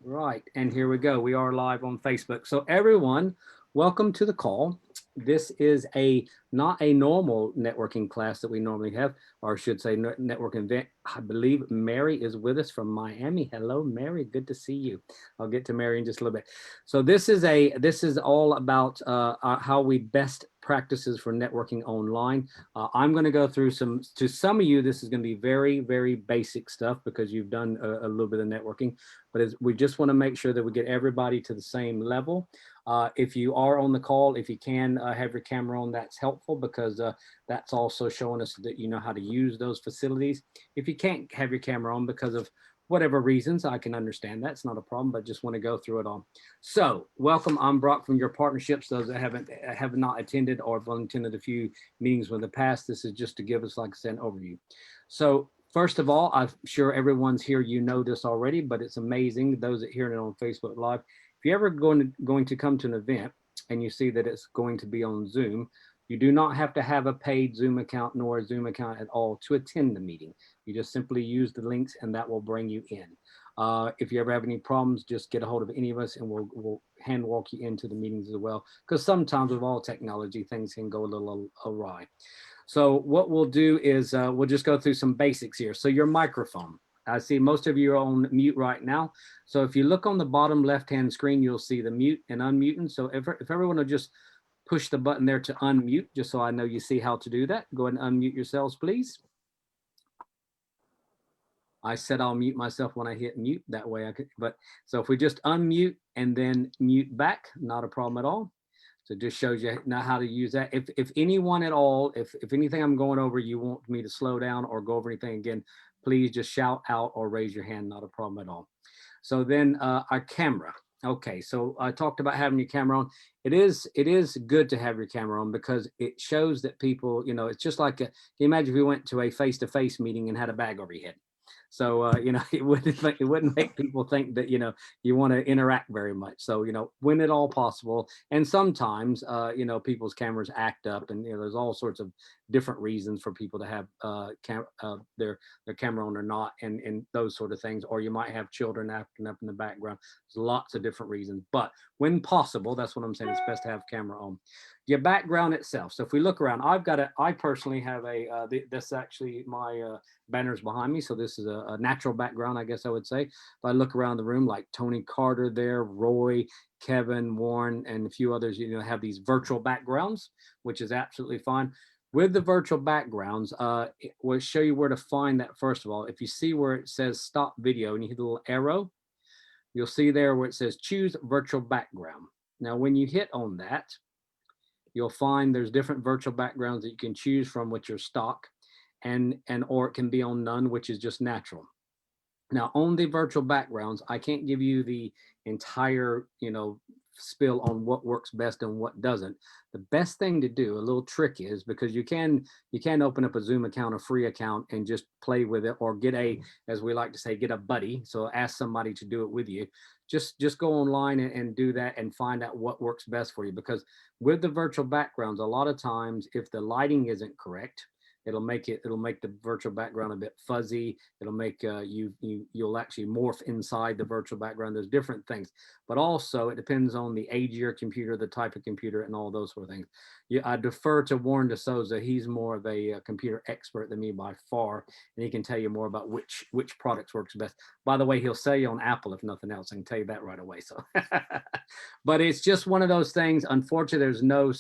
Right, and here we go. We are live on Facebook. So everyone, welcome to the call. This is a not a normal networking class that we normally have, or I should say networking event. I believe Mary is with us from Miami. Hello, Mary. Good to see you. I'll get to Mary in just a little bit. So this is all about how we best practices for networking online. I'm going to go through to some of you. This is going to be very basic stuff because you've done a little bit of networking, but we just want to make sure that we get everybody to the same level. If you are on the call, if you can have your camera on, that's helpful because that's also showing us that you know how to use those facilities. If you can't have your camera on because of whatever reasons, I can understand that's not a problem, but just want to go through it all. So welcome, I'm Brock from Your Partnerships. Those that have not attended or have only attended a few meetings in the past, this is just to give us, like I said, an overview. So first of all, I'm sure everyone's here, you know this already, but it's amazing, those that hear it on Facebook Live. If you're ever going to come to an event and you see that it's going to be on Zoom, you do not have to have a paid Zoom account nor a Zoom account at all to attend the meeting. You just simply use the links and that will bring you in. If you ever have any problems, just get a hold of any of us and we'll hand walk you into the meetings as well. Because sometimes with all technology, things can go a little awry. So what we'll do is we'll just go through some basics here. So your microphone. I see most of you are on mute right now. So if you look on the bottom left-hand screen, you'll see the mute and unmuting. So if everyone will just push the button there to unmute, just so I know you see how to do that. Go ahead and unmute yourselves, please. I said I'll mute myself when I hit mute. That way I could, but so if we just unmute and then mute back, not a problem at all. So it just shows you now how to use that. If anyone at all, if anything I'm going over, you want me to slow down or go over anything again, please just shout out or raise your hand, not a problem at all. So then our camera. Okay, so I talked about having your camera on. It is good to have your camera on because it shows that people, you know, it's just like can you imagine if we went to a face-to-face meeting and had a bag over your head. So you know, it wouldn't make people think that you know you want to interact very much. So you know, when at all possible, and sometimes you know people's cameras act up, and you know there's all sorts of different reasons for people to have their camera on or not, and those sort of things. Or you might have children acting up in the background. There's lots of different reasons, but when possible, that's what I'm saying. It's best to have camera on. Your background itself. So if we look around, I personally have this actually my banners behind me. So this is a natural background, I guess I would say. If I look around the room, like Tony Carter there, Roy, Kevin, Warren, and a few others, you know, have these virtual backgrounds, which is absolutely fine. With the virtual backgrounds, we'll show you where to find that first of all. If you see where it says stop video and you hit the little arrow, you'll see there where it says choose virtual background. Now, when you hit on that, you'll find there's different virtual backgrounds that you can choose from, which are stock, and or it can be on none, which is just natural. Now on the virtual backgrounds, I can't give you the entire, you know, spill on what works best and what doesn't. The best thing to do, a little trick is because you can open up a Zoom account, a free account, and just play with it, or get a, as we like to say, get a buddy. So ask somebody to do it with you. Just go online and do that and find out what works best for you. Because with the virtual backgrounds, a lot of times if the lighting isn't correct, it'll make the virtual background a bit fuzzy. It'll make you'll actually morph inside the virtual background. There's different things, but also it depends on the age of your computer, the type of computer, and all those sort of things. Yeah, I defer to Warren DeSouza. He's more of a computer expert than me by far, and he can tell you more about which products works best. By the way, he'll sell you on Apple if nothing else. I can tell you that right away. So, but it's just one of those things. Unfortunately, there's no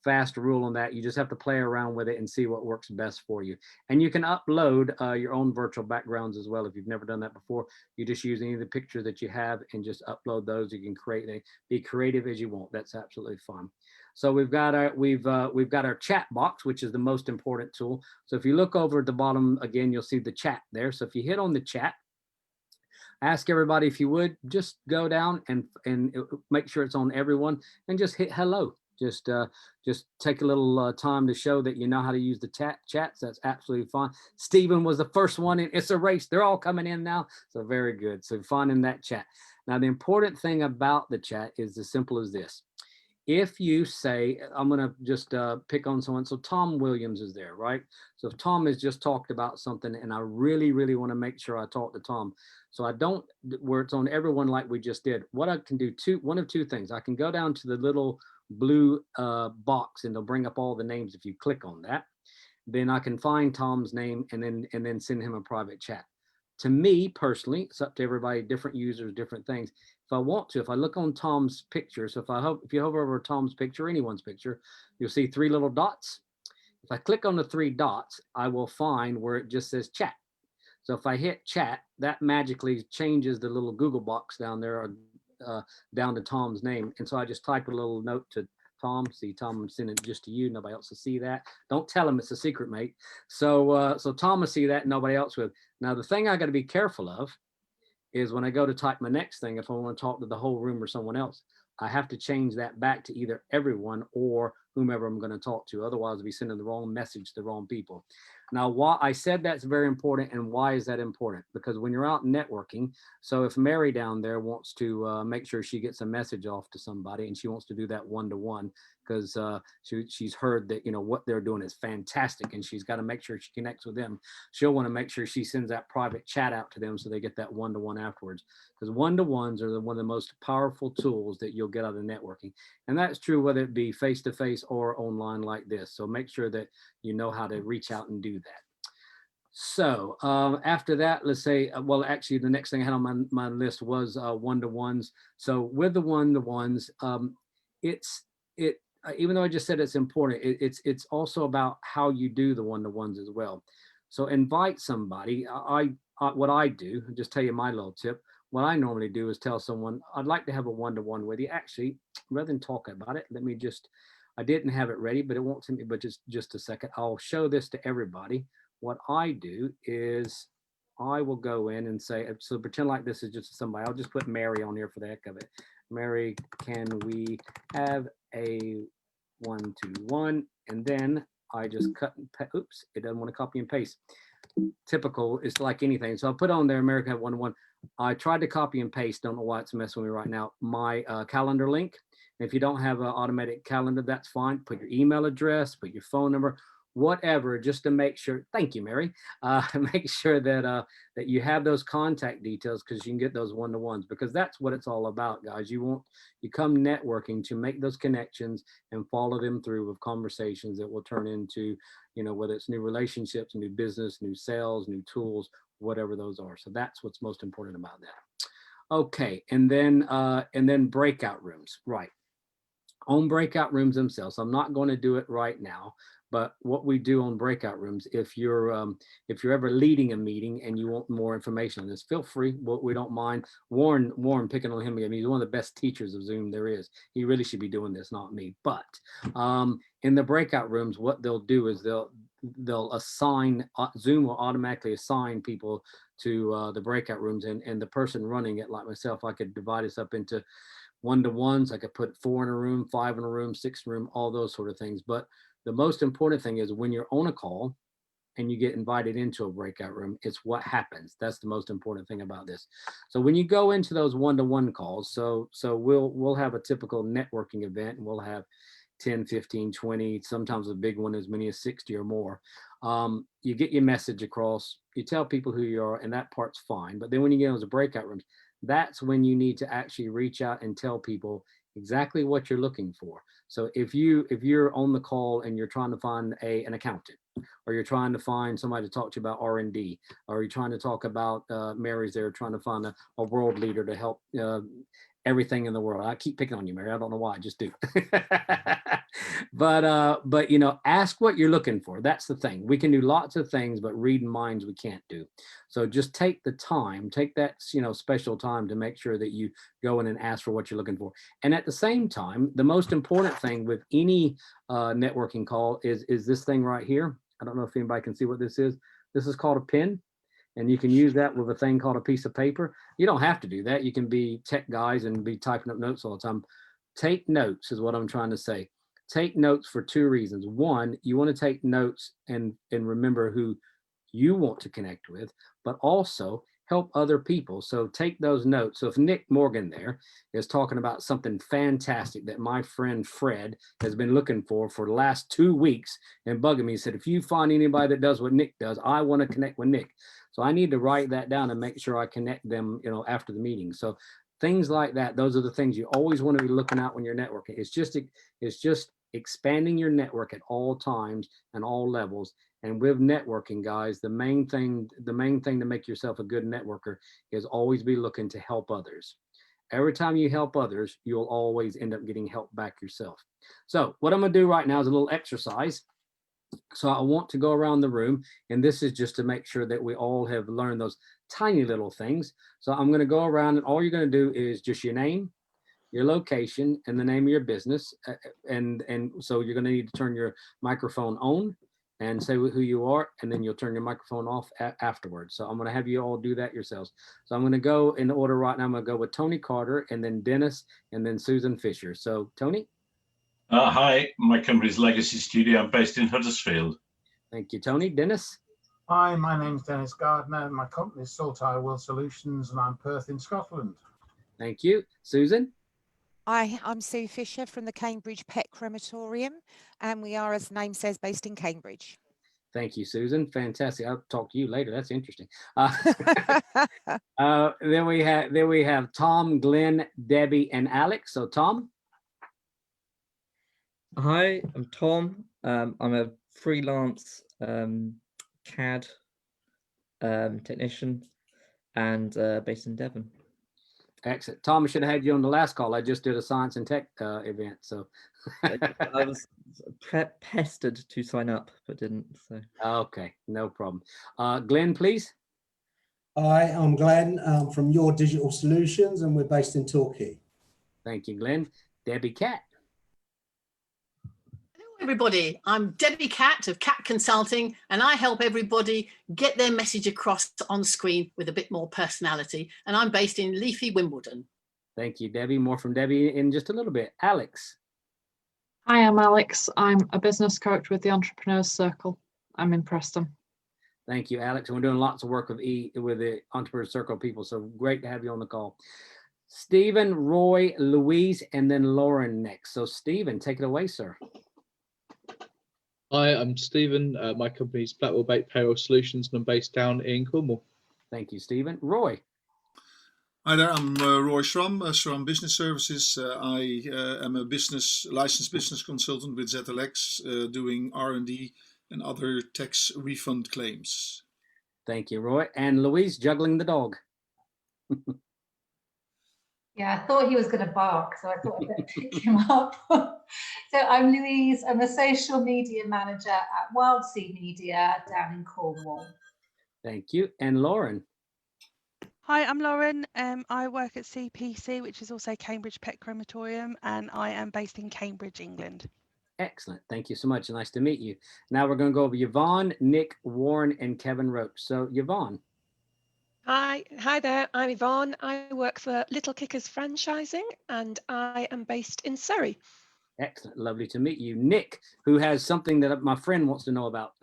fast rule on that. You just have to play around with it and see what works best for you. And you can upload your own virtual backgrounds as well. If you've never done that before, you just use any of the pictures that you have and just upload those. You can be creative as you want. That's absolutely fine. So we've got our chat box, which is the most important tool. So if you look over at the bottom again, you'll see the chat there. So if you hit on the chat, ask everybody if you would just go down and make sure it's on everyone and just hit hello. Just take a little time to show that you know how to use the chats. That's absolutely fine. Stephen was the first one in. It's a race. They're all coming in now. So very good. So finding that chat. Now, the important thing about the chat is as simple as this. if you say, I'm going to just pick on someone. So Tom Williams is there, right? So if Tom has just talked about something and I really, really want to make sure I talk to Tom. So I don't, where it's on everyone like we just did, what I can do one of two things. I can go down to the little blue box and they'll bring up all the names if you click on that. Then I can find Tom's name and then send him a private chat. To me personally, it's up to everybody, different users, different things. If I want to, if I look on Tom's picture, so if you hover over Tom's picture, anyone's picture, you'll see three little dots. If I click on the three dots, I will find where it just says chat. So if I hit chat, that magically changes the little Google box down there, down to Tom's name. And so I just type a little note to Tom. See, Tom, I'm sending it just to you. Nobody else will see that. Don't tell him it's a secret, mate. So Tom will see that, and nobody else will. Now, the thing I got to be careful of is when I go to type my next thing, if I want to talk to the whole room or someone else, I have to change that back to either everyone or whomever I'm going to talk to. Otherwise, I'll be sending the wrong message to the wrong people. Now, why I said that's very important, and why is that important? Because when you're out networking, so if Mary down there wants to make sure she gets a message off to somebody, and she wants to do that one-to-one, because she's heard that, you know, what they're doing is fantastic, and she's got to make sure she connects with them. She'll want to make sure she sends that private chat out to them so they get that one-to-one afterwards. Because one-to-ones are one of the most powerful tools that you'll get out of networking. And that's true whether it be face-to-face or online like this. So make sure that you know how to reach out and do that. So after that, let's say, well, actually, the next thing I had on my list was one-to-ones. So with the one-to-ones, even though I just said it's important, it's also about how you do the one-to-ones as well. So invite somebody. What I do, I'll just tell you my little tip. What I normally do is tell someone, I'd like to have a one-to-one with you. Actually, rather than talk about it, let me just, I didn't have it ready, but it won't to me, but just a second. I'll show this to everybody. What I do is I will go in and say, so pretend like this is just somebody. I'll just put Mary on here for the heck of it. Mary, can we have a one-to-one? And then I just cut and oops, it doesn't want to copy and paste. Typical, it's like anything. So I'll put on there, America have one-to-one. I tried to copy and paste, don't know why it's messing with me right now, my calendar link. And if you don't have an automatic calendar, that's fine. Put your email address, put your phone number, whatever, just to make sure. Thank you, Mary. Make sure that that you have those contact details, because you can get those one-to-ones, because that's what it's all about, guys. You come networking to make those connections and follow them through with conversations that will turn into, you know, whether it's new relationships, new business, new sales, new tools, whatever those are. So that's what's most important about that. Okay, and then breakout rooms, right? On breakout rooms themselves. I'm not going to do it right now, but what we do on breakout rooms, if you're ever leading a meeting and you want more information on this, feel free. We don't mind. Warren, picking on him again. He's one of the best teachers of Zoom there is. He really should be doing this, not me. But in the breakout rooms, what they'll do is they'll assign, Zoom will automatically assign people to the breakout rooms, and the person running it, like myself, I could divide this up into one-to-ones. I could put 4 in a room, 5 in a room, 6 in a room, all those sort of things. But the most important thing is when you're on a call and you get invited into a breakout room, it's what happens. That's the most important thing about this. So when you go into those one-to-one calls, so we'll have a typical networking event, and we'll have 10, 15, 20, sometimes a big one as many as 60 or more. You get your message across, you tell people who you are, and that part's fine. But then when you get into those breakout rooms, that's when you need to actually reach out and tell people exactly what you're looking for. So if you're on the call and you're trying to find an accountant, or you're trying to find somebody to talk to you about R&D, or you're trying to talk about Mary's there trying to find a world leader to help everything in the world. I keep picking on you, Mary. I don't know why, I just do. But you know, ask what you're looking for. That's the thing. We can do lots of things, but reading minds we can't do. So just take the time, take that, you know, special time to make sure that you go in and ask for what you're looking for. And at the same time, the most important thing with any networking call is this thing right here. I don't know if anybody can see what this is. This is called a pen. And you can use that with a thing called a piece of paper. You don't have to do that. You can be tech guys and be typing up notes all the time. Take notes is what I'm trying to say. Take notes for 2 reasons. One, you want to take notes and remember who you want to connect with, but also help other people. So take those notes. So if Nick Morgan there is talking about something fantastic that my friend Fred has been looking for the last 2 weeks and bugging me, he said, if you find anybody that does what Nick does, I want to connect with Nick. So I need to write that down and make sure I connect them, after the meeting. So things like that, those are the things you always want to be looking at when you're networking. It's just expanding your network at all times and all levels. And with networking, guys, the main thing to make yourself a good networker is always be looking to help others. Every time you help others, you'll always end up getting help back yourself. So what I'm going to do right now is a little exercise. So I want to go around the room, and this is just to make sure that we all have learned those tiny little things. So I'm going to go around, and all you're going to do is just your name, your location, and the name of your business. And so you're going to need to turn your microphone on and say who you are, and then you'll turn your microphone off afterwards. So I'm going to have you all do that yourselves. So I'm going to go in order right now. I'm going to go with Tony Carter, and then Dennis, and then Susan Fisher. So Tony. Hi, my company's Legacy Studio. I'm based in Huddersfield. Thank you, Tony. Dennis. Hi, my name's Dennis Gardner. My company is Saltire World Solutions, and I'm Perth in Scotland. Thank you. Susan. Hi, I'm Sue Fisher from the Cambridge Pet Crematorium, and we are, as the name says, based in Cambridge. Thank you, Susan. Fantastic. I'll talk to you later. That's interesting. Then we have Tom, Glenn, Debbie, and Alex. So Tom. Hi, I'm Tom. I'm a freelance CAD technician and based in Devon. Excellent. Tom, I should have had you on the last call. I just did a science and tech event. So I was pestered to sign up, but didn't. So okay, no problem. Glenn, please. Hi, I'm Glenn from Your Digital Solutions, and we're based in Torquay. Thank you, Glenn. Debbie Cat. Everybody, I'm Debbie Cat of Cat Consulting, and I help everybody get their message across on screen with a bit more personality, and I'm based in leafy Wimbledon. Thank you, Debbie. More from Debbie in just a little bit. Alex. Hi, I'm Alex. I'm a business coach with the Entrepreneurs Circle. I'm in Preston. Thank you, Alex. And we're doing lots of work with the Entrepreneurs Circle people, so great to have you on the call. Stephen, Roy, Louise, and then Lauren next. So Stephen, take it away, sir. Hi, I'm Stephen. My company's Blackwell Bait Payroll Solutions, and I'm based down in Cornwall. Thank you, Stephen. Roy. Hi there, I'm Roy Schramm, Schramm Business Services. I am a licensed business consultant with ZLX, doing R&D and other tax refund claims. Thank you, Roy. And Louise, juggling the dog. Yeah, I thought he was going to bark, so I thought I'd better pick him up. So I'm Louise. I'm a social media manager at Wild Sea Media down in Cornwall. Thank you. And Lauren. Hi, I'm Lauren. I work at CPC, which is also Cambridge Pet Crematorium, and I am based in Cambridge, England. Excellent. Thank you so much. Nice to meet you. Now we're going to go over Yvonne, Nick, Warren, and Kevin Roach. So Yvonne. Hi there. I'm Yvonne. I work for Little Kickers Franchising, and I am based in Surrey. Excellent. Lovely to meet you. Nick, who has something that my friend wants to know about.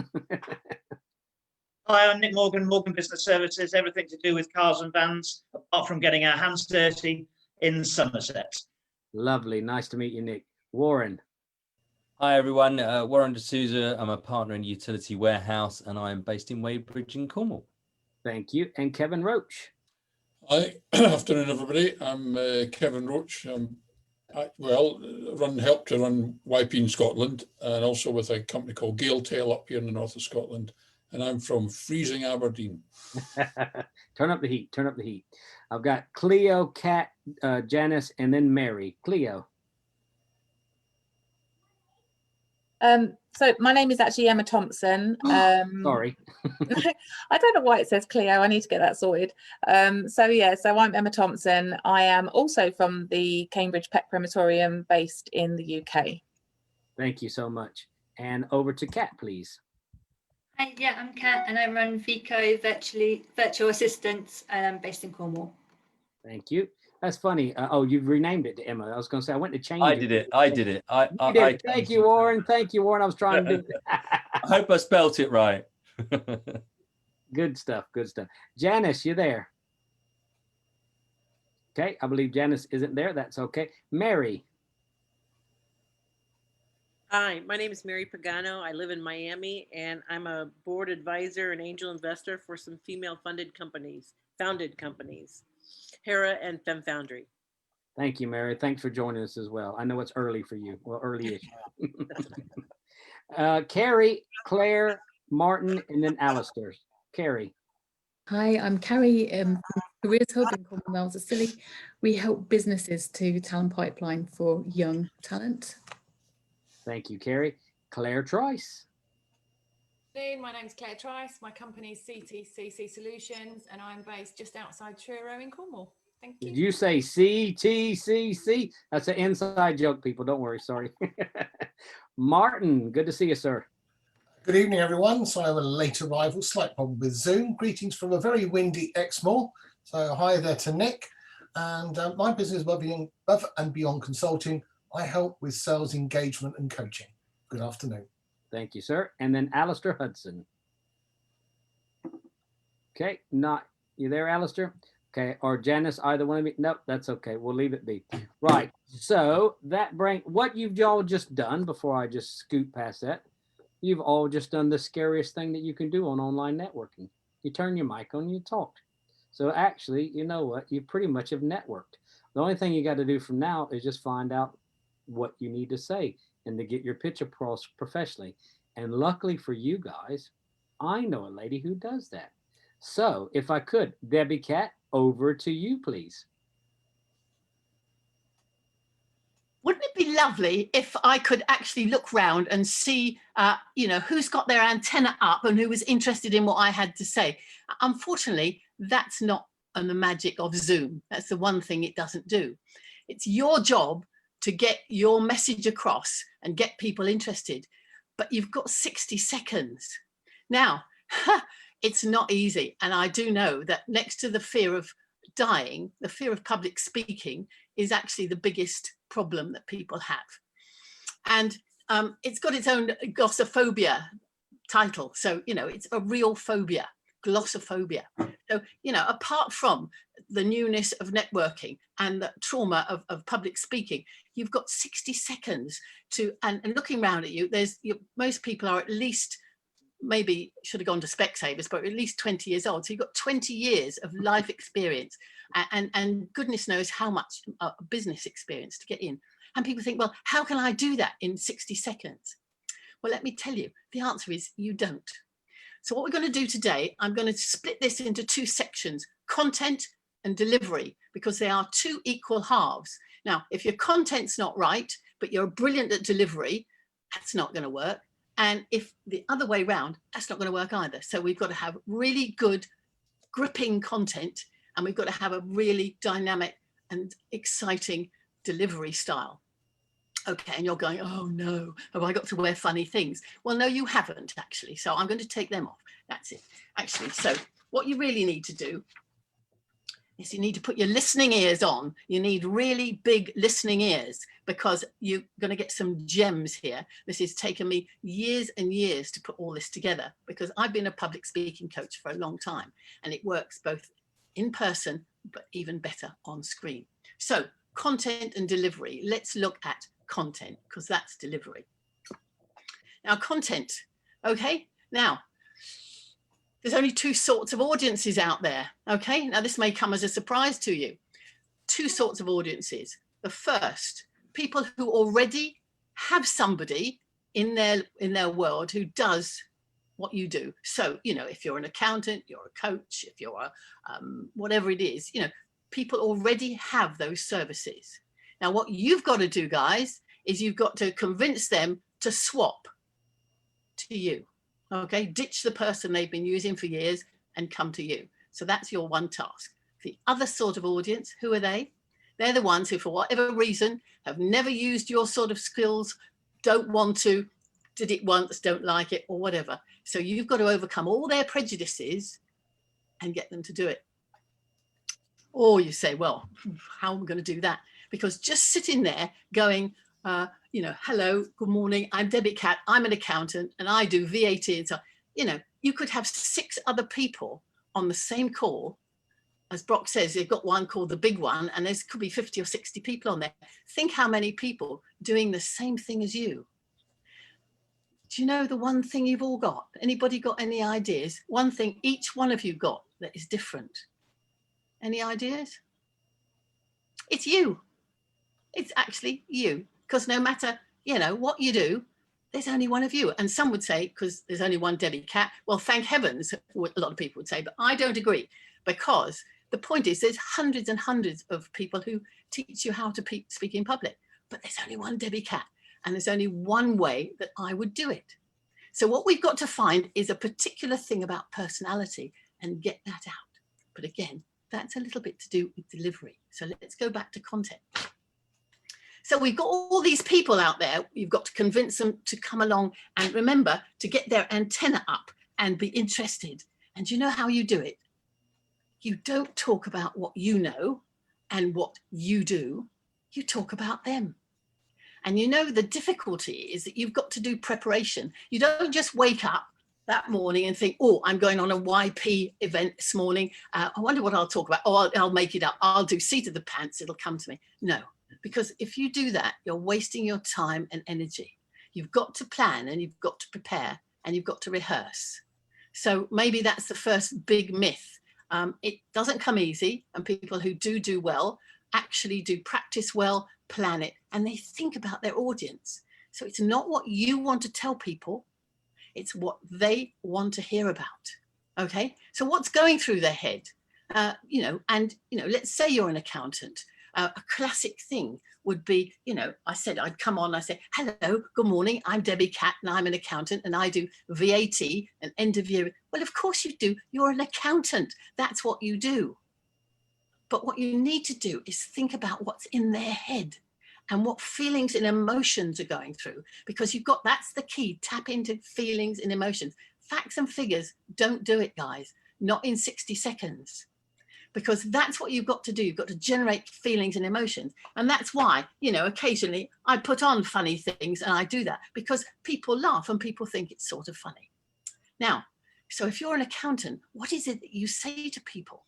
Hi, I'm Nick Morgan, Morgan Business Services, everything to do with cars and vans, apart from getting our hands dirty in Somerset. Lovely. Nice to meet you, Nick. Warren. Hi, everyone. Warren D'Souza. I'm a partner in Utility Warehouse, and I'm based in Weybridge in Cornwall. Thank you. And Kevin Roach. Hi, afternoon, everybody. I'm Kevin Roach. Help to run YP in Scotland, and also with a company called Galetail up here in the north of Scotland. And I'm from freezing Aberdeen. Turn up the heat. Turn up the heat. I've got Cleo, Kat, Janice, and then Mary. Cleo. So my name is actually Emma Thompson. Sorry. I don't know why it says Cleo. I need to get that sorted. So I'm Emma Thompson. I am also from the Cambridge Pet Crematorium based in the UK. Thank you so much. And over to Kat, please. Hi, yeah, I'm Kat, and I run Vico Virtual Assistants, and I'm based in Cornwall. Thank you. That's funny. Oh, you've renamed it to Emma. I was going to say I went to change it. I did it. I did it. Thank you, Warren. Thank you, Warren. I was trying to do it. I hope I spelt it right. Good stuff. Good stuff. Janice, you there? Okay, I believe Janice isn't there. That's okay. Mary. Hi, my name is Mary Pagano. I live in Miami, and I'm a board advisor and angel investor for some female founded companies, Hera and Fem Foundry. Thank you, Mary. Thanks for joining us as well. I know it's early for you. Well, early-ish. Carrie, Claire, Martin, and then Alistair. Carrie. Hi, I'm Carrie from Careers Hub in Commonwealth of Scilly. We help businesses to talent pipeline for young talent. Thank you, Carrie. Claire Trice. My name's Claire Trice. My company is CTCC Solutions, and I'm based just outside Truro in Cornwall. Thank you. Did you say CTCC? That's an inside joke, people. Don't worry. Sorry. Martin, good to see you, sir. Good evening, everyone. So I have a late arrival, slight problem with Zoom. Greetings from a very windy Exmoor. So hi there to Nick. And my business is Above and Beyond Consulting. I help with sales engagement and coaching. Good afternoon. Thank you, sir. And then Alistair Hudson. Okay, you there, Alistair? Okay, or Janice, either one of you? Nope, that's okay. We'll leave it be. Right. So that what you've all just done, before I just scoot past that, you've all just done the scariest thing that you can do on online networking. You turn your mic on, you talk. So actually, you know what? You pretty much have networked. The only thing you got to do from now is just find out what you need to say and to get your pitch across professionally. And luckily for you guys, I know a lady who does that. So if I could, Debbie Cat, over to you, please. Wouldn't it be lovely if I could actually look round and see, who's got their antenna up and who was interested in what I had to say? Unfortunately, that's not the magic of Zoom. That's the one thing it doesn't do. It's your job to get your message across and get people interested, but you've got 60 seconds. Now, it's not easy. And I do know that next to the fear of dying, the fear of public speaking is actually the biggest problem that people have. And it's got its own glossophobia title. So, it's a real phobia, glossophobia. So, apart from the newness of networking and the trauma of public speaking, you've got 60 seconds to, and looking around at you, most people are at least, maybe should have gone to Specsavers, but at least 20 years old. So you've got 20 years of life experience and goodness knows how much business experience to get in. And people think, well, how can I do that in 60 seconds? Well, let me tell you, the answer is you don't. So what we're going to do today, I'm going to split this into two sections, content and delivery, because they are two equal halves. Now, if your content's not right, but you're brilliant at delivery, that's not going to work. And if the other way around, that's not going to work either. So we've got to have really good gripping content, and we've got to have a really dynamic and exciting delivery style. Okay, and you're going, oh no, have I got to wear funny things? Well, no, you haven't actually. So I'm going to take them off. That's it. Actually, so what you really need to do is you need to put your listening ears on. You need really big listening ears because you're going to get some gems here. This has taken me years and years to put all this together because I've been a public speaking coach for a long time and it works both in person, but even better on screen. So content and delivery. Let's look at content because that's delivery. Now, content. Okay, now, there's only two sorts of audiences out there. Okay, now this may come as a surprise to you. Two sorts of audiences. The first, people who already have somebody in their world who does what you do. So, if you're an accountant, you're a coach, if you're a, whatever it is, people already have those services. Now, what you've got to do, guys, is you've got to convince them to swap to you. Okay, ditch the person they've been using for years and come to you. So that's your one task. The other sort of audience, who are they? They're the ones who, for whatever reason, have never used your sort of skills, don't want to, did it once, don't like it, or whatever. So you've got to overcome all their prejudices and get them to do it. Or you say, well, how am I going to do that? Because just sitting there going, hello, good morning, I'm Debbie Cat, I'm an accountant and I do VAT and so, you could have 6 other people on the same call as Brock says, they've got one called the big one, and there's could be 50 or 60 people on there. Think how many people doing the same thing as you. Do you know the one thing you've all got? Anybody got any ideas? One thing each one of you got that is different. Any ideas? It's you. It's actually you. Because no matter, you know, what you do, there's only one of you. And some would say, because there's only one Debbie Cat, well, thank heavens, what a lot of people would say, but I don't agree. Because the point is, there's hundreds and hundreds of people who teach you how to speak in public, but there's only one Debbie Cat, and there's only one way that I would do it. So what we've got to find is a particular thing about personality and get that out. But again, that's a little bit to do with delivery. So let's go back to content. So we've got all these people out there. You've got to convince them to come along and remember to get their antenna up and be interested. And you know how you do it? You don't talk about what you know and what you do. You talk about them. And you know, the difficulty is that you've got to do preparation. You don't just wake up that morning and think, oh, I'm going on a YP event this morning. I wonder what I'll talk about. Oh, I'll make it up. I'll do seat of the pants. It'll come to me. No, because if you do that, you're wasting your time and energy. You've got to plan and you've got to prepare and you've got to rehearse. So maybe that's the first big myth. It doesn't come easy, and people who do well actually do practice well, plan it, and they think about their audience. So it's not what you want to tell people, it's what they want to hear about. Okay, so what's going through their head? You know, let's say you're an accountant. A classic thing would be, you know, I said I'd come on, I say, hello, good morning, I'm Debbie Cat and I'm an accountant and I do VAT and end of year. Well, of course you do. You're an accountant. That's what you do. But what you need to do is think about what's in their head and what feelings and emotions are going through, because you've got, that's the key, tap into feelings and emotions. Facts and figures don't do it, guys, not in 60 seconds. Because that's what you've got to do. You've got to generate feelings and emotions. And that's why, you know, occasionally I put on funny things and I do that because people laugh and people think it's sort of funny. Now, so if you're an accountant, what is it that you say to people?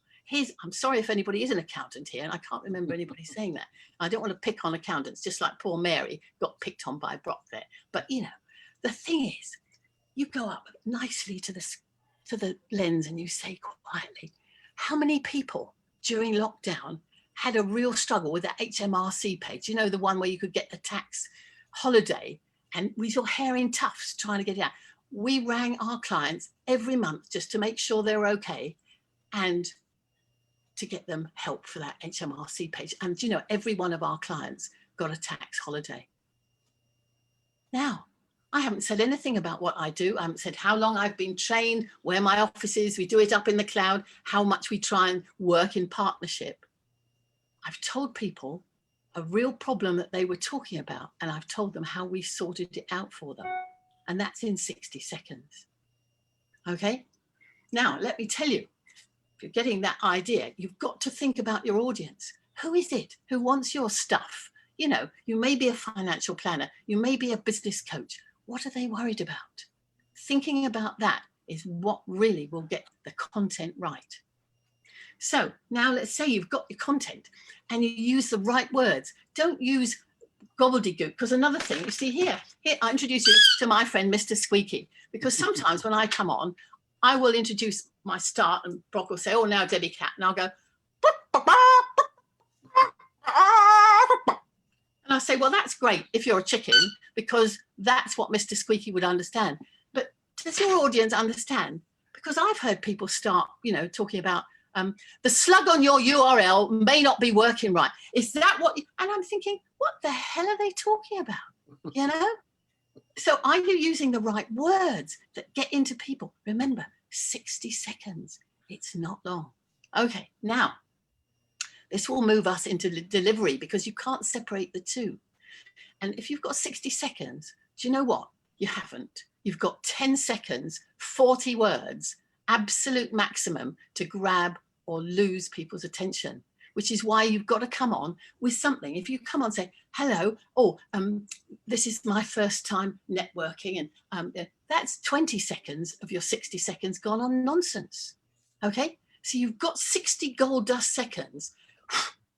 I'm sorry if anybody is an accountant here, and I can't remember anybody saying that. I don't want to pick on accountants, just like poor Mary got picked on by Brock there. But, you know, the thing is, you go up nicely to the lens and you say quietly, how many people during lockdown had a real struggle with the HMRC page? You know, the one where you could get the tax holiday and with your hair in tufts trying to get it out. We rang our clients every month just to make sure they were okay and to get them help for that HMRC page. And, you know, every one of our clients got a tax holiday. Now, I haven't said anything about what I do. I haven't said how long I've been trained, where my office is. We do it up in the cloud, how much we try and work in partnership. I've told people a real problem that they were talking about, and I've told them how we sorted it out for them. And that's in 60 seconds. Okay? Now, let me tell you, if you're getting that idea, you've got to think about your audience. Who is it who wants your stuff? You know, you may be a financial planner, you may be a business coach. What are they worried about? Thinking about that is what really will get the content right. So now let's say you've got your content and you use the right words. Don't use gobbledygook, because another thing, you see here I introduce you to my friend, Mr. Squeaky, because sometimes when I come on, I will introduce my start and Brock will say, oh, now Debbie Cat, and I'll go, and I say, well, that's great if you're a chicken, because that's what Mr. Squeaky would understand. But does your audience understand? Because I've heard people start, you know, talking about the slug on your URL may not be working right. Is that what? And I'm thinking, what the hell are they talking about? You know? So are you using the right words that get into people? Remember, 60 seconds. It's not long. Okay, now, this will move us into delivery because you can't separate the two. And if you've got 60 seconds, do you know what? You haven't. You've got 10 seconds, 40 words, absolute maximum to grab or lose people's attention, which is why you've got to come on with something. If you come on and say, hello, this is my first time networking, and that's 20 seconds of your 60 seconds gone on nonsense. Okay, So you've got 60 gold dust seconds.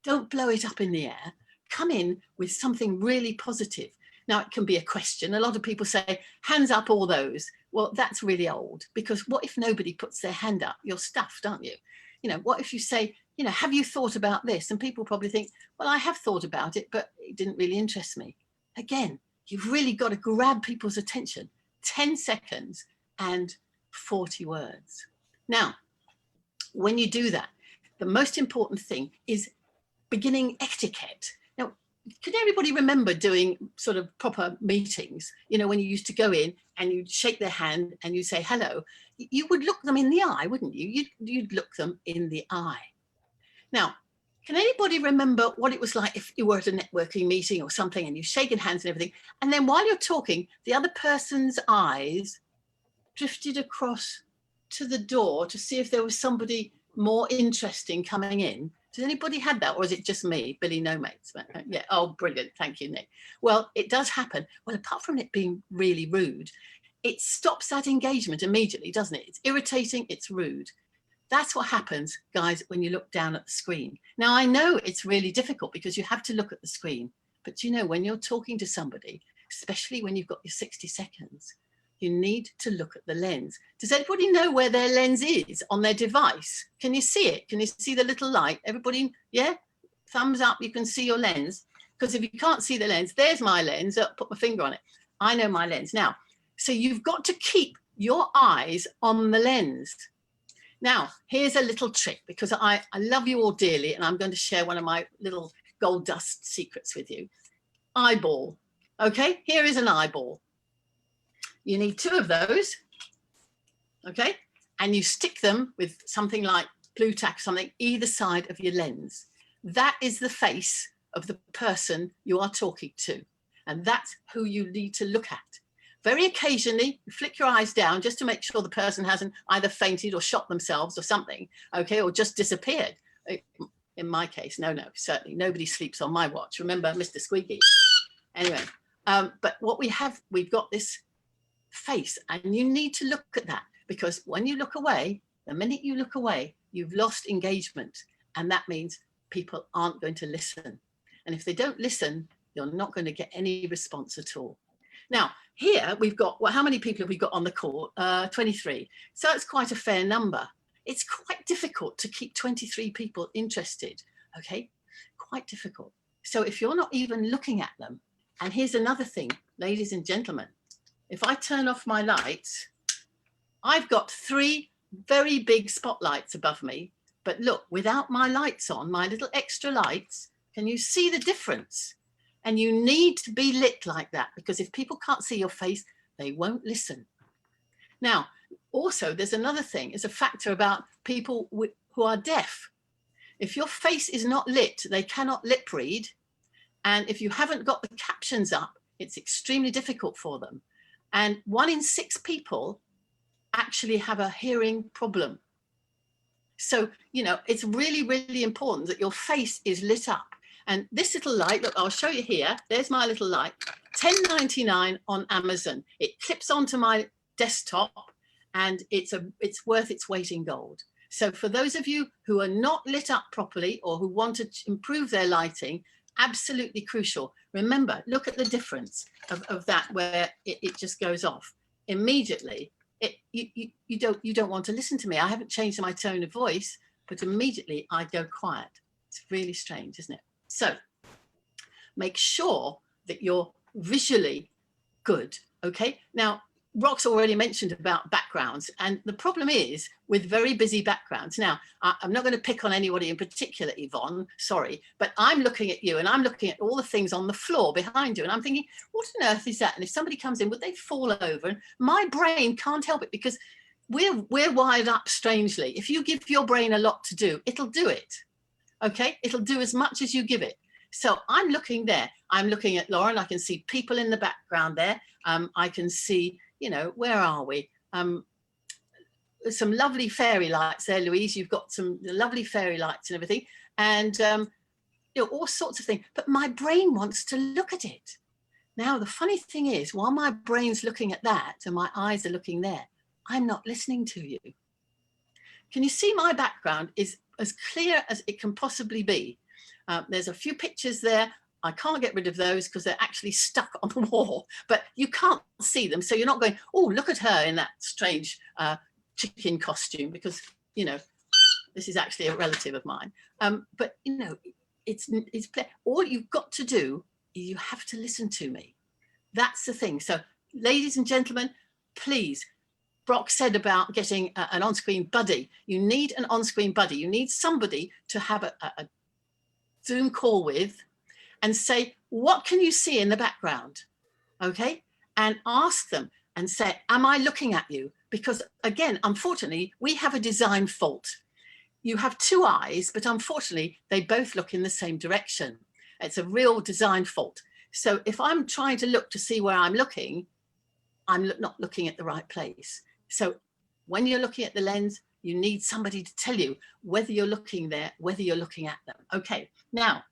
Don't blow it up in the air. Come in with something really positive. Now, it can be a question. A lot of people say, hands up, all those. Well, that's really old, because what if nobody puts their hand up? You're stuffed, aren't you? You know, what if you say, you know, have you thought about this? And people probably think, well, I have thought about it, but it didn't really interest me. Again, you've really got to grab people's attention. 10 seconds and 40 words. Now, when you do that, the most important thing is beginning etiquette. Now, can everybody remember doing sort of proper meetings? You know, when you used to go in and you'd shake their hand and you'd say hello, you would look them in the eye, wouldn't you? You'd look them in the eye. Now, can anybody remember what it was like if you were at a networking meeting or something and you're shaking hands and everything, and then while you're talking, the other person's eyes drifted across to the door to see if there was somebody more interesting coming in? Does anybody have that, or is it just me, Billy No Mates? Yeah. Oh, brilliant. Thank you, Nick. Well, it does happen. Well, apart from it being really rude, it stops that engagement immediately, doesn't it? It's irritating. It's rude. That's what happens, guys, when you look down at the screen. Now, I know it's really difficult because you have to look at the screen, but you know, when you're talking to somebody, especially when you've got your 60 seconds, you need to look at the lens. Does anybody know where their lens is on their device? Can you see it? Can you see the little light? Everybody, yeah? Thumbs up, you can see your lens. Because if you can't see the lens, there's my lens. I'll put my finger on it. I know my lens. Now, so you've got to keep your eyes on the lens. Now, here's a little trick, because I love you all dearly, and I'm going to share one of my little gold dust secrets with you. Eyeball. Okay, here is an eyeball. You need 2 of those, okay? And you stick them with something like blue tack, something either side of your lens. That is the face of the person you are talking to. And that's who you need to look at. Very occasionally, you flick your eyes down just to make sure the person hasn't either fainted or shot themselves or something, okay, or just disappeared. In my case, no, certainly nobody sleeps on my watch. Remember, Mr. Squeaky. Anyway, but what we've got this face, and you need to look at that, because when you look away, the minute you look away, you've lost engagement, and that means people aren't going to listen. And if they don't listen, you're not going to get any response at all. Now, here we've got, well, how many people have we got on the call? 23. So it's quite a fair number. It's quite difficult to keep 23 people interested, okay? Quite difficult. So if you're not even looking at them, and here's another thing, ladies and gentlemen, if I turn off my lights, I've got 3 very big spotlights above me, but look, without my lights on, my little extra lights, can you see the difference? And you need to be lit like that, because if people can't see your face, they won't listen. Now, also, there's another thing, it's a factor about people who are deaf. If your face is not lit, they cannot lip read. And if you haven't got the captions up, it's extremely difficult for them. And 1 in 6 people actually have a hearing problem. So, you know, it's really, really important that your face is lit up. And this little light, look, I'll show you here. There's my little light, $10.99 on Amazon. It clips onto my desktop, and it's worth its weight in gold. So for those of you who are not lit up properly or who want to improve their lighting, absolutely crucial. Remember, look at the difference of that, where it just goes off immediately. You don't want to listen to me. I haven't changed my tone of voice, but immediately I go quiet. It's really strange, isn't it? So make sure that you're visually good, okay? Now, Rox already mentioned about backgrounds, and the problem is with very busy backgrounds. Now, I'm not going to pick on anybody in particular, Yvonne, sorry, but I'm looking at you and I'm looking at all the things on the floor behind you, and I'm thinking, what on earth is that? And if somebody comes in, would they fall over? And my brain can't help it, because we're wired up strangely. If you give your brain a lot to do, it'll do it. Okay, it'll do as much as you give it. So I'm looking there. I'm looking at Lauren. I can see people in the background there. I can see, you know, where are we? Some lovely fairy lights there, Louise. You've got some lovely fairy lights and everything, and you know, all sorts of things. But my brain wants to look at it. Now, the funny thing is, while my brain's looking at that and my eyes are looking there, I'm not listening to you. can you see my background is as clear as it can possibly be? There's a few pictures there. I can't get rid of those because they're actually stuck on the wall, but you can't see them. So you're not going, oh, look at her in that strange chicken costume, because, you know, this is actually a relative of mine. But, you know, it's all you've got to do is you have to listen to me. That's the thing. So, ladies and gentlemen, please, Brock said about getting an on-screen buddy. You need an on-screen buddy. You need somebody to have a Zoom call with and say, what can you see in the background? Okay. And ask them and say, am I looking at you? Because again, unfortunately, we have a design fault. You have two eyes, but unfortunately, they both look in the same direction. It's a real design fault. So if I'm trying to look to see where I'm looking, I'm not looking at the right place. So when you're looking at the lens, you need somebody to tell you whether you're looking there, whether you're looking at them. Okay, now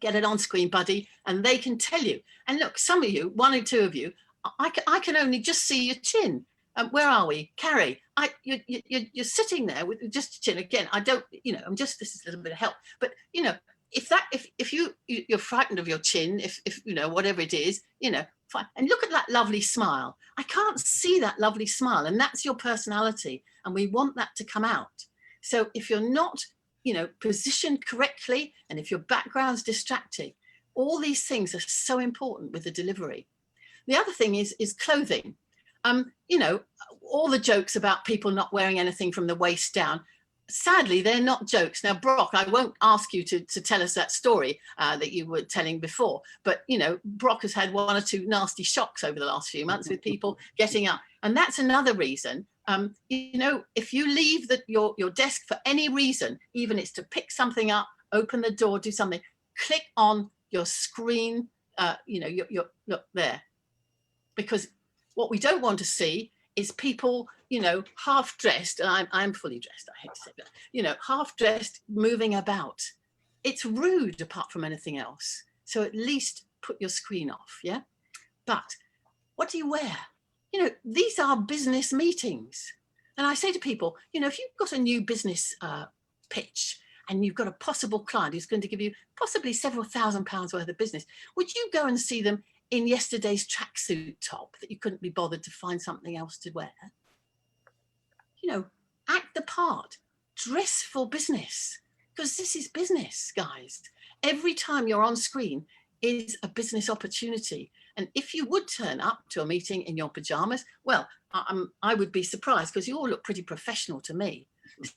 get an on-screen buddy and they can tell you. And look, some of you, one or two of you, I can only just see your chin. Where are we? Carrie, you're sitting there with just your chin. Again, I don't, you know, this is a little bit of help. But, you know, if you're frightened of your chin, if you know, whatever it is, you know, fine. And look at that lovely smile. I can't see that lovely smile, and that's your personality, and we want that to come out. So if you're not, you know, positioned correctly, and if your background's distracting, all these things are so important with the delivery. The other thing is clothing. You know, all the jokes about people not wearing anything from the waist down, sadly, they're not jokes. Now, Brock, I won't ask you to tell us that story that you were telling before, but, you know, Brock has had one or two nasty shocks over the last few months with people getting up. And that's another reason, you know, if you leave your desk for any reason, even it's to pick something up, open the door, do something, click on your screen, you know, look there. Because what we don't want to see is people, you know, half dressed, and I'm fully dressed, I hate to say that, you know, half dressed, moving about. It's rude apart from anything else. So at least put your screen off, yeah? But what do you wear? You know, these are business meetings. And I say to people, you know, if you've got a new business pitch and you've got a possible client who's going to give you possibly several £1,000s worth of business, would you go and see them in yesterday's tracksuit top that you couldn't be bothered to find something else to wear? You know, act the part, dress for business, because this is business, guys. Every time you're on screen is a business opportunity. And if you would turn up to a meeting in your pajamas, well, I would be surprised, because you all look pretty professional to me.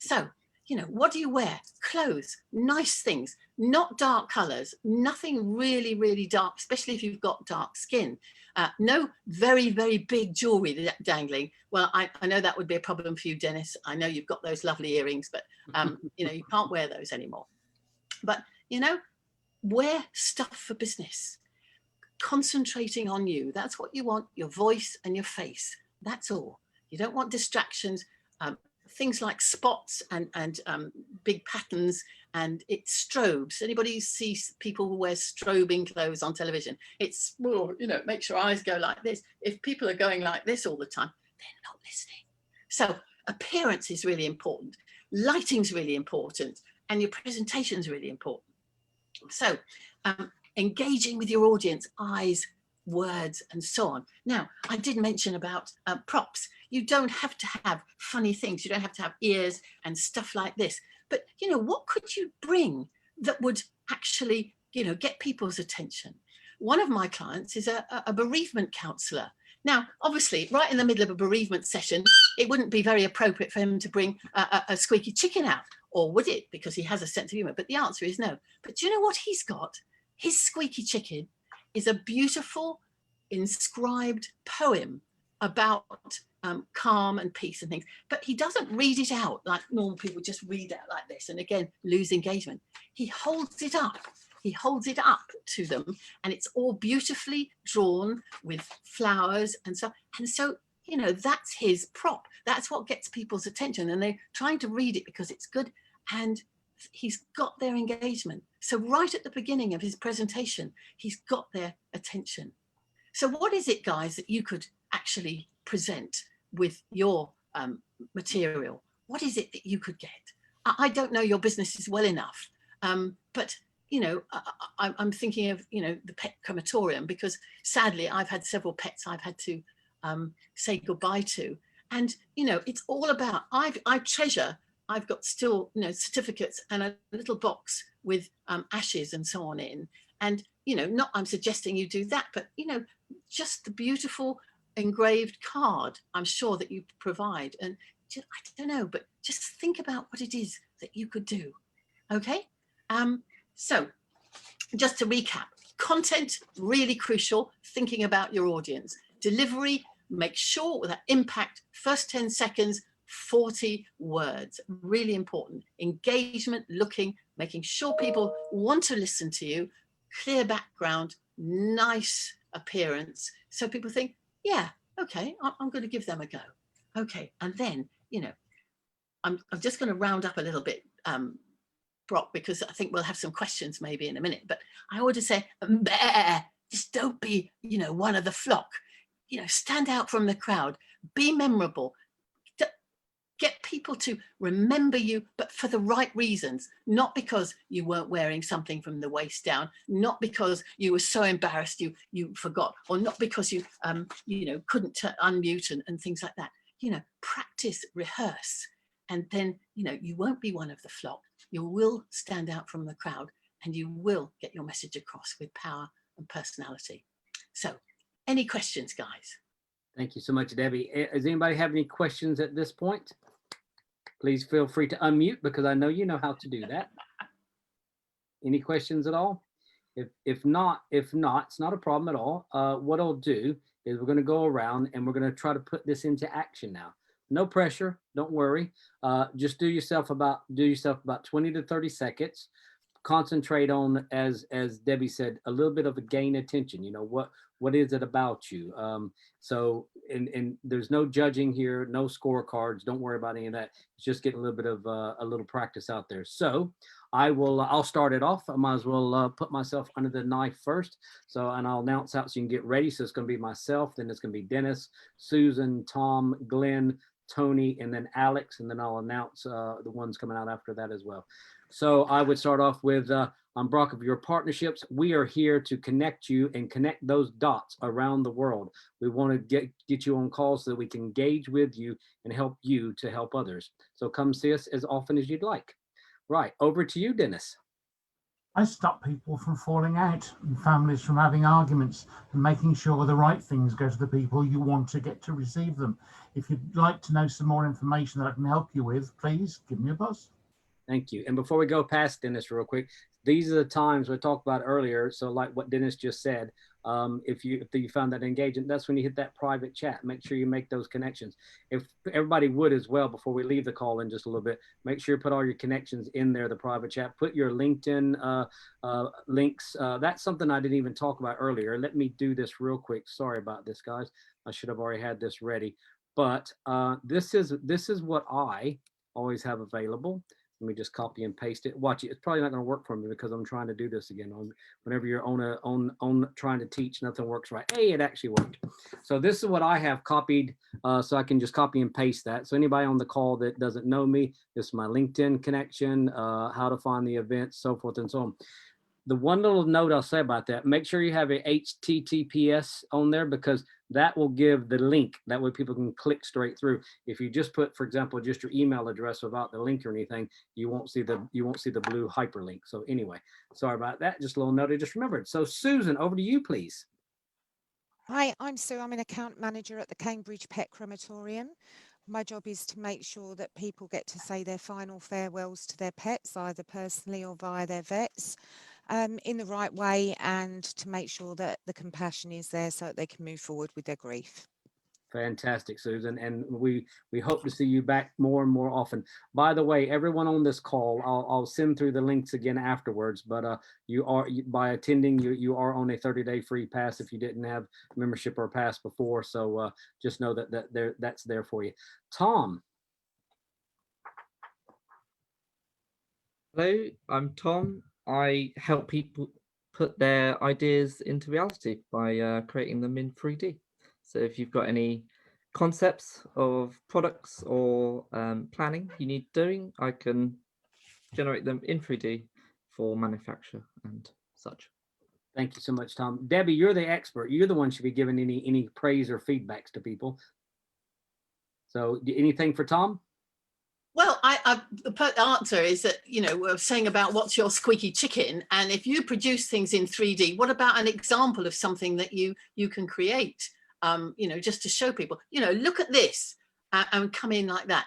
So, you know, what do you wear? Clothes, nice things, not dark colors, nothing really, really dark, especially if you've got dark skin. No very, very big jewelry dangling. Well, I know that would be a problem for you, Dennis. I know you've got those lovely earrings, but, you know, you can't wear those anymore. But, you know, wear stuff for business. Concentrating on you. That's what you want, your voice and your face. That's all. You don't want distractions. Things like spots and big patterns, and it's strobes. Anybody sees people who wear strobing clothes on television? It's, well, you know, makes your eyes go like this. If people are going like this all the time, they're not listening. So appearance is really important. Lighting's really important, and your presentation is really important. So engaging with your audience, eyes, words, and so on. Now, I did mention about props. You don't have to have funny things. You don't have to have ears and stuff like this. But, you know, what could you bring that would actually, you know, get people's attention? One of my clients is a bereavement counsellor. Now, obviously, right in the middle of a bereavement session, it wouldn't be very appropriate for him to bring a squeaky chicken out, or would it? Because he has a sense of humour. But the answer is no. But do you know what he's got? His squeaky chicken is a beautiful inscribed poem about calm and peace and things, but he doesn't read it out like normal people just read out like this and again lose engagement. He holds it up. He holds it up to them, and it's all beautifully drawn with flowers and so. And so, you know, that's his prop. That's what gets people's attention, and they're trying to read it because it's good, and he's got their engagement. So right at the beginning of his presentation, he's got their attention. So what is it, guys, that you could actually present with your material? what is it that you could get? I don't know your businesses well enough, but you know, I'm thinking of, you know, the pet crematorium, because sadly I've had several pets I've had to say goodbye to. And, you know, it's all about, I treasure, I've got still, you know, certificates and a little box with ashes and so on in. And, you know, not I'm suggesting you do that, but, you know, just the beautiful engraved card, I'm sure that you provide. And just, I don't know, but just think about what it is that you could do. Okay. So just to recap, content, really crucial, thinking about your audience. Delivery, make sure that impact, first 10 seconds, 40 words, really important. Engagement, looking, making sure people want to listen to you, clear background, nice appearance. So people think, yeah, okay, I'm going to give them a go. Okay, and then, you know, I'm just going to round up a little bit, Brock, because I think we'll have some questions maybe in a minute, but I ought to say, just don't be, you know, one of the flock, you know, stand out from the crowd, be memorable, get people to remember you, but for the right reasons, not because you weren't wearing something from the waist down, not because you were so embarrassed you forgot, or not because you, you know, couldn't unmute and things like that. You know, practice, rehearse, and then, you know, you won't be one of the flock. You will stand out from the crowd and you will get your message across with power and personality. So any questions, guys? Thank you so much, Debbie. Does anybody have any questions at this point? Please feel free to unmute, because I know you know how to do that. Any questions at all? If not, it's not a problem at all. What I'll do is we're going to go around and we're going to try to put this into action now. No pressure, don't worry. Just do yourself about 20 to 30 seconds. Concentrate on, as Debbie said, a little bit of a gain attention. You know, what is it about you? So and there's no judging here, no scorecards. Don't worry about any of that. It's just getting a little bit of a little practice out there. So I'll start it off. I might as well put myself under the knife first. So, and I'll announce out so you can get ready. So it's going to be myself, then it's going to be Dennis, Susan, Tom, Glenn, Tony, and then Alex, and then I'll announce the ones coming out after that as well. So I would start off with, I'm Brock of Your Partnerships. We are here to connect you and connect those dots around the world. We want to get you on calls so that we can engage with you and help you to help others. So come see us as often as you'd like. Right, over to you, Dennis. I stop people from falling out and families from having arguments, and making sure the right things go to the people you want to get to receive them. If you'd like to know some more information that I can help you with, please give me a buzz. Thank you. And before we go past Dennis real quick, these are the times we talked about earlier. So like what Dennis just said, if you found that engaging, that's when you hit that private chat. Make sure you make those connections. If everybody would as well, before we leave the call in just a little bit, make sure you put all your connections in there, the private chat. Put your LinkedIn links. That's something I didn't even talk about earlier. Let me do this real quick. Sorry about this, guys. I should have already had this ready. But this is what I always have available. Let me just copy and paste it. Watch it. It's probably not going to work for me because I'm trying to do this again. Whenever you're on trying to teach, nothing works right. Hey, it actually worked. So this is what I have copied. So I can just copy and paste that. So anybody on the call that doesn't know me, this is my LinkedIn connection, how to find the events, so forth and so on. The one little note I'll say about that, make sure you have a HTTPS on there, because that will give the link. That way people can click straight through. If you just put, for example, just your email address without the link or anything, you won't see the blue hyperlink. So anyway, sorry about that. Just a little note I just remembered. So Susan, over to you, please. Hi, I'm Sue. I'm an account manager at the Cambridge Pet Crematorium. My job is to make sure that people get to say their final farewells to their pets, either personally or via their vets, in the right way, and to make sure that the compassion is there so that they can move forward with their grief. Fantastic, Susan. And we hope to see you back more and more often. By the way, everyone on this call, I'll send through the links again afterwards, but by attending, you are on a 30-day free pass if you didn't have membership or pass before. So just know that's there for you. Tom. Hello, I'm Tom. I help people put their ideas into reality by creating them in 3D. So if you've got any concepts of products or planning you need doing, I can generate them in 3D for manufacture and such. Thank you so much, Tom. Debbie, you're the expert. You're the one should be giving any praise or feedbacks to people. So anything for Tom? Well, the answer is that, you know, we're saying about what's your squeaky chicken. And if you produce things in 3D, what about an example of something that you can create, you know, just to show people, you know, look at this and come in like that.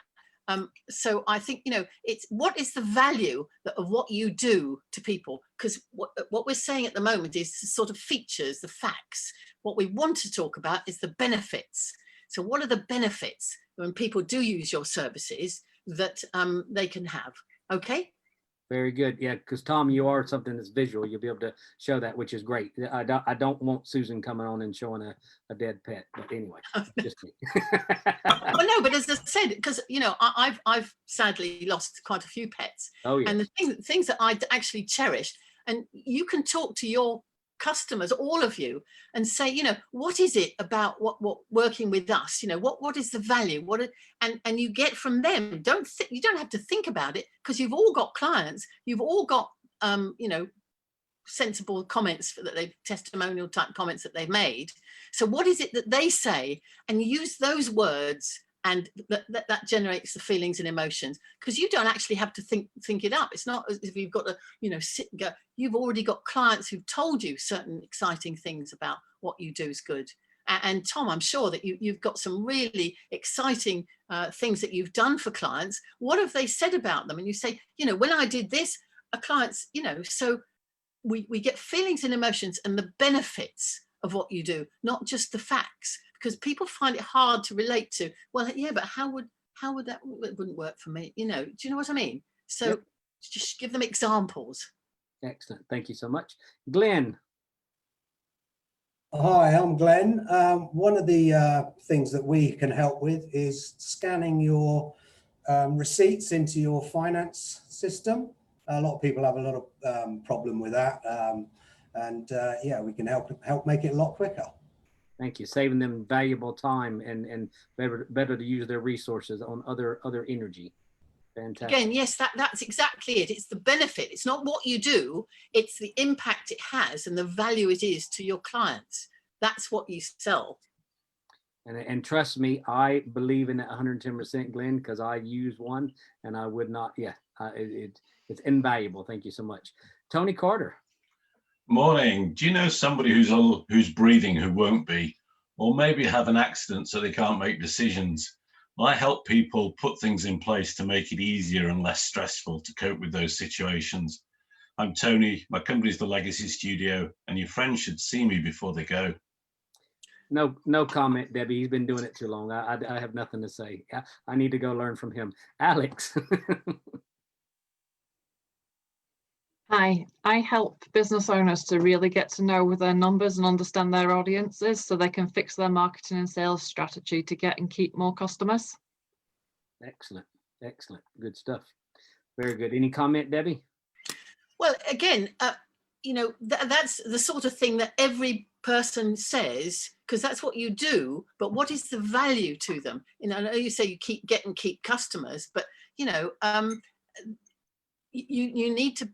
So I think, you know, it's what is the value of what you do to people? Because what we're saying at the moment is sort of features, the facts. What we want to talk about is the benefits. So what are the benefits when people do use your services that they can have? Okay. Very good. Yeah, because Tom, you are something that's visual. You'll be able to show that, which is great. I don't want Susan coming on and showing a dead pet, but anyway, just me. Well, no, but as I said, because you know, I've sadly lost quite a few pets. Oh yeah. And the things that I actually cherished, and you can talk to your customers, all of you, and say, you know, what is it about what working with us? You know, what is the value? And you get from them. You don't have to think about it, because you've all got clients. You've all got you know, sensible comments that they've testimonial type comments that they've made. So what is it that they say, and use those words, and that generates the feelings and emotions, because you don't actually have to think it up. It's not as if you've got to, you know, sit and go. You've already got clients who've told you certain exciting things about what you do is good. And Tom, I'm sure that you've got some really exciting things that you've done for clients. What have they said about them? And you say, you know, when I did this, a client's, you know, so we get feelings and emotions and the benefits of what you do, not just the facts, because people find it hard to relate to. Well, yeah, but how would that, it wouldn't work for me, you know? Do you know what I mean? So yep. Just give them examples. Excellent. Thank you so much. Glenn. Hi, I'm Glenn. One of the things that we can help with is scanning your receipts into your finance system. A lot of people have a lot of problem with that, and yeah, we can help make it a lot quicker. Thank you. Saving them valuable time and better to use their resources on other energy. Fantastic. Again, yes, that's exactly it. It's the benefit. It's not what you do. It's the impact it has and the value it is to your clients. That's what you sell. And trust me, I believe in it 110%, Glenn, because I use one and I would not. Yeah, it's invaluable. Thank you so much. Tony Carter. Morning. Do you know somebody who's breathing who won't be, or maybe have an accident so they can't make decisions? Well, I help people put things in place to make it easier and less stressful to cope with those situations. I'm Tony. My company's the Legacy Studio, and your friends should see me before they go. No comment, Debbie. He's been doing it too long. I have nothing to say. I need to go learn from him. Alex. Hi, I help business owners to really get to know their numbers and understand their audiences so they can fix their marketing and sales strategy to get and keep more customers. Excellent. Excellent. Good stuff. Very good. Any comment, Debbie? Well, again, you know, that's the sort of thing that every person says, because that's what you do, but what is the value to them? You know, I know you say you keep customers, but you know, you need to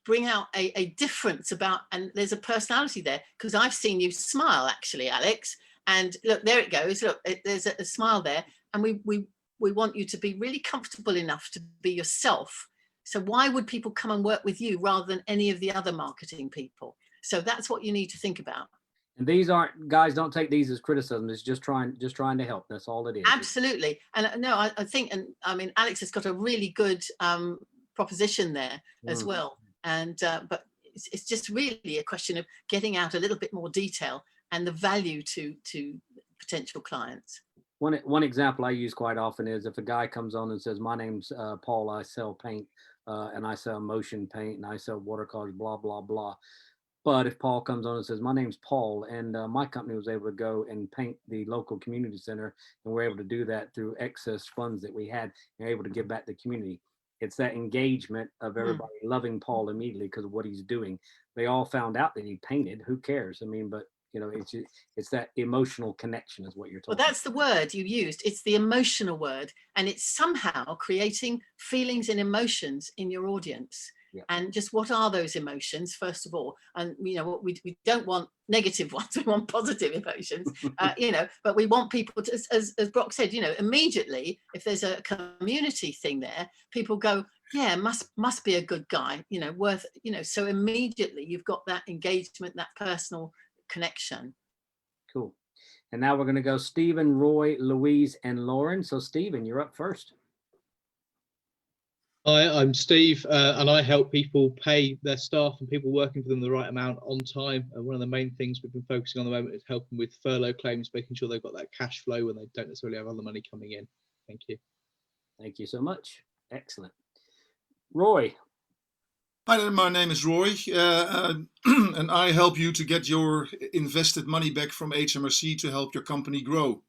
bring out a difference about, and there's a personality there, because I've seen you smile actually, Alex, and look, there it goes. Look, there's a smile there, and we want you to be really comfortable enough to be yourself. So why would people come and work with you rather than any of the other marketing people? So that's what you need to think about. And these aren't, guys, don't take these as criticism. It's just trying to help. That's all it is. Absolutely. And no, I think, and I mean, Alex has got a really good proposition there as well. And but it's just really a question of getting out a little bit more detail and the value to potential clients. One example I use quite often is if a guy comes on and says, my name's Paul, I sell paint and I sell motion paint and I sell watercolors, blah, blah, blah. But if Paul comes on and says, my name's Paul and my company was able to go and paint the local community center, and we're able to do that through excess funds that we had and able to give back to the community. It's that engagement of everybody loving Paul immediately because of what he's doing. They all found out that he painted. Who cares? I mean, but you know, it's that emotional connection is what you're talking Well, that's the word you used. It's the emotional word, and it's somehow creating feelings and emotions in your audience. Yeah. And just what are those emotions, first of all? And, you know, we don't want negative ones, we want positive emotions, you know, but we want people to, as Brock said, you know, immediately, if there's a community thing there, people go, yeah, must be a good guy, you know, worth, you know, so immediately you've got that engagement, that personal connection. Cool. And now we're going to go Stephen, Roy, Louise, and Lauren. So Stephen, you're up first. Hi, I'm Steve, and I help people pay their staff and people working for them the right amount on time. And one of the main things we've been focusing on at the moment is helping with furlough claims, making sure they've got that cash flow when they don't necessarily have other money coming in. Thank you. Thank you so much. Excellent. Roy. Hi there, my name is Roy, and I help you to get your invested money back from HMRC to help your company grow.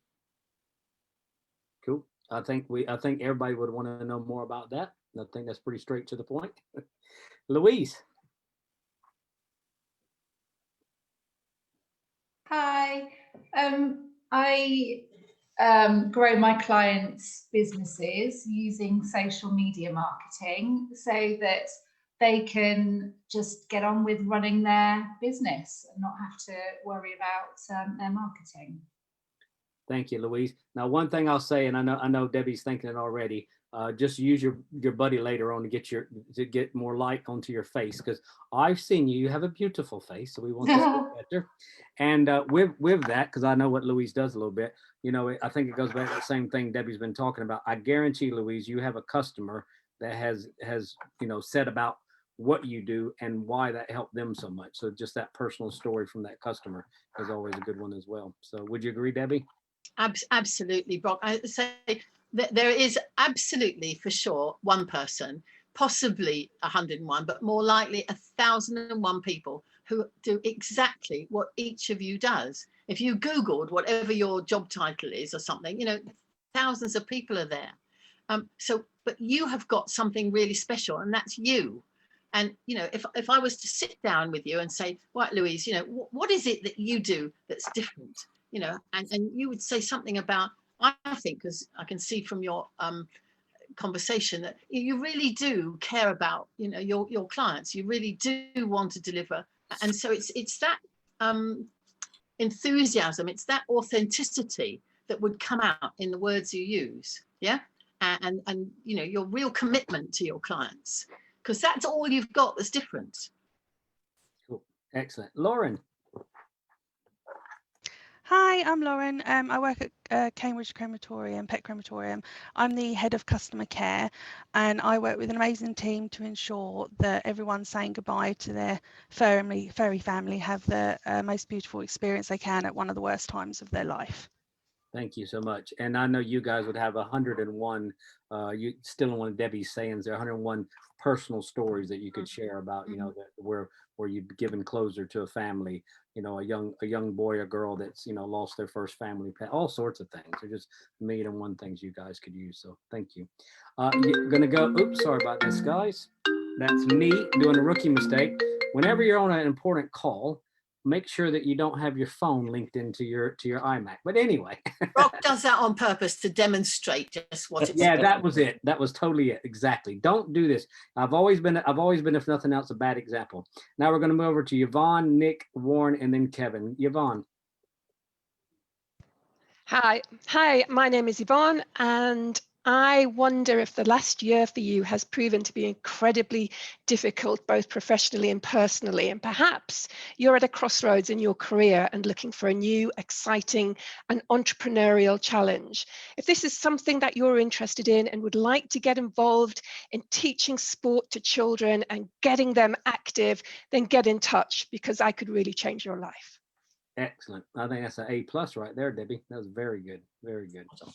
Cool. I think everybody would want to know more about that. I think that's pretty straight to the point. Louise. Hi, I grow my clients' businesses using social media marketing so that they can just get on with running their business and not have to worry about their marketing. Thank you, Louise. Now, one thing I'll say, and I know Debbie's thinking it already. Just use your buddy later on to get more light onto your face, because I've seen you. You have a beautiful face, so we want to see better. And with that, because I know what Louise does a little bit. You know, I think it goes back to the same thing Debbie's been talking about. I guarantee, Louise, you have a customer that has said about what you do and why that helped them so much. So just that personal story from that customer is always a good one as well. So would you agree, Debbie? Absolutely, Brock. I say that there is absolutely for sure one person, possibly 101, but more likely 1,001 people who do exactly what each of you does. If you Googled whatever your job title is or something, you know, thousands of people are there. But you have got something really special, and that's you. And, you know, if I was to sit down with you and say, right, Louise, you know, what is it that you do that's different? You know, and you would say something about, I think, because I can see from your conversation that you really do care about, you know, your clients. You really do want to deliver. And so it's that enthusiasm, it's that authenticity that would come out in the words you use. Yeah. And you know, your real commitment to your clients, because that's all you've got that's different. Cool. Excellent. Lauren. Hi, I'm Lauren. I work at Cambridge Pet Crematorium. I'm the head of customer care, and I work with an amazing team to ensure that everyone saying goodbye to their furry family have the most beautiful experience they can at one of the worst times of their life. Thank you so much. And I know you guys would have 101, you still in one of Debbie's sayings, there are 101 personal stories that you could share about, you know, that where you've given closure to a family, you know, a young boy or girl that's, you know, lost their first family pet, all sorts of things. They're just 1,000,001 things you guys could use. So thank you. You're gonna go, oops, sorry about this, guys. That's me doing a rookie mistake. Whenever you're on an important call, make sure that you don't have your phone linked into your iMac. But anyway. Brock does that on purpose to demonstrate just what it's Yeah, that was it. That was totally it. Exactly. Don't do this. I've always been, if nothing else, a bad example. Now we're going to move over to Yvonne, Nick, Warren, and then Kevin. Yvonne. Hi, my name is Yvonne, and I wonder if the last year for you has proven to be incredibly difficult, both professionally and personally. And perhaps you're at a crossroads in your career and looking for a new, exciting and entrepreneurial challenge. If this is something that you're interested in and would like to get involved in teaching sport to children and getting them active, then get in touch, because I could really change your life. Excellent. I think that's an A+ right there, Debbie. That was very good. Very good. So.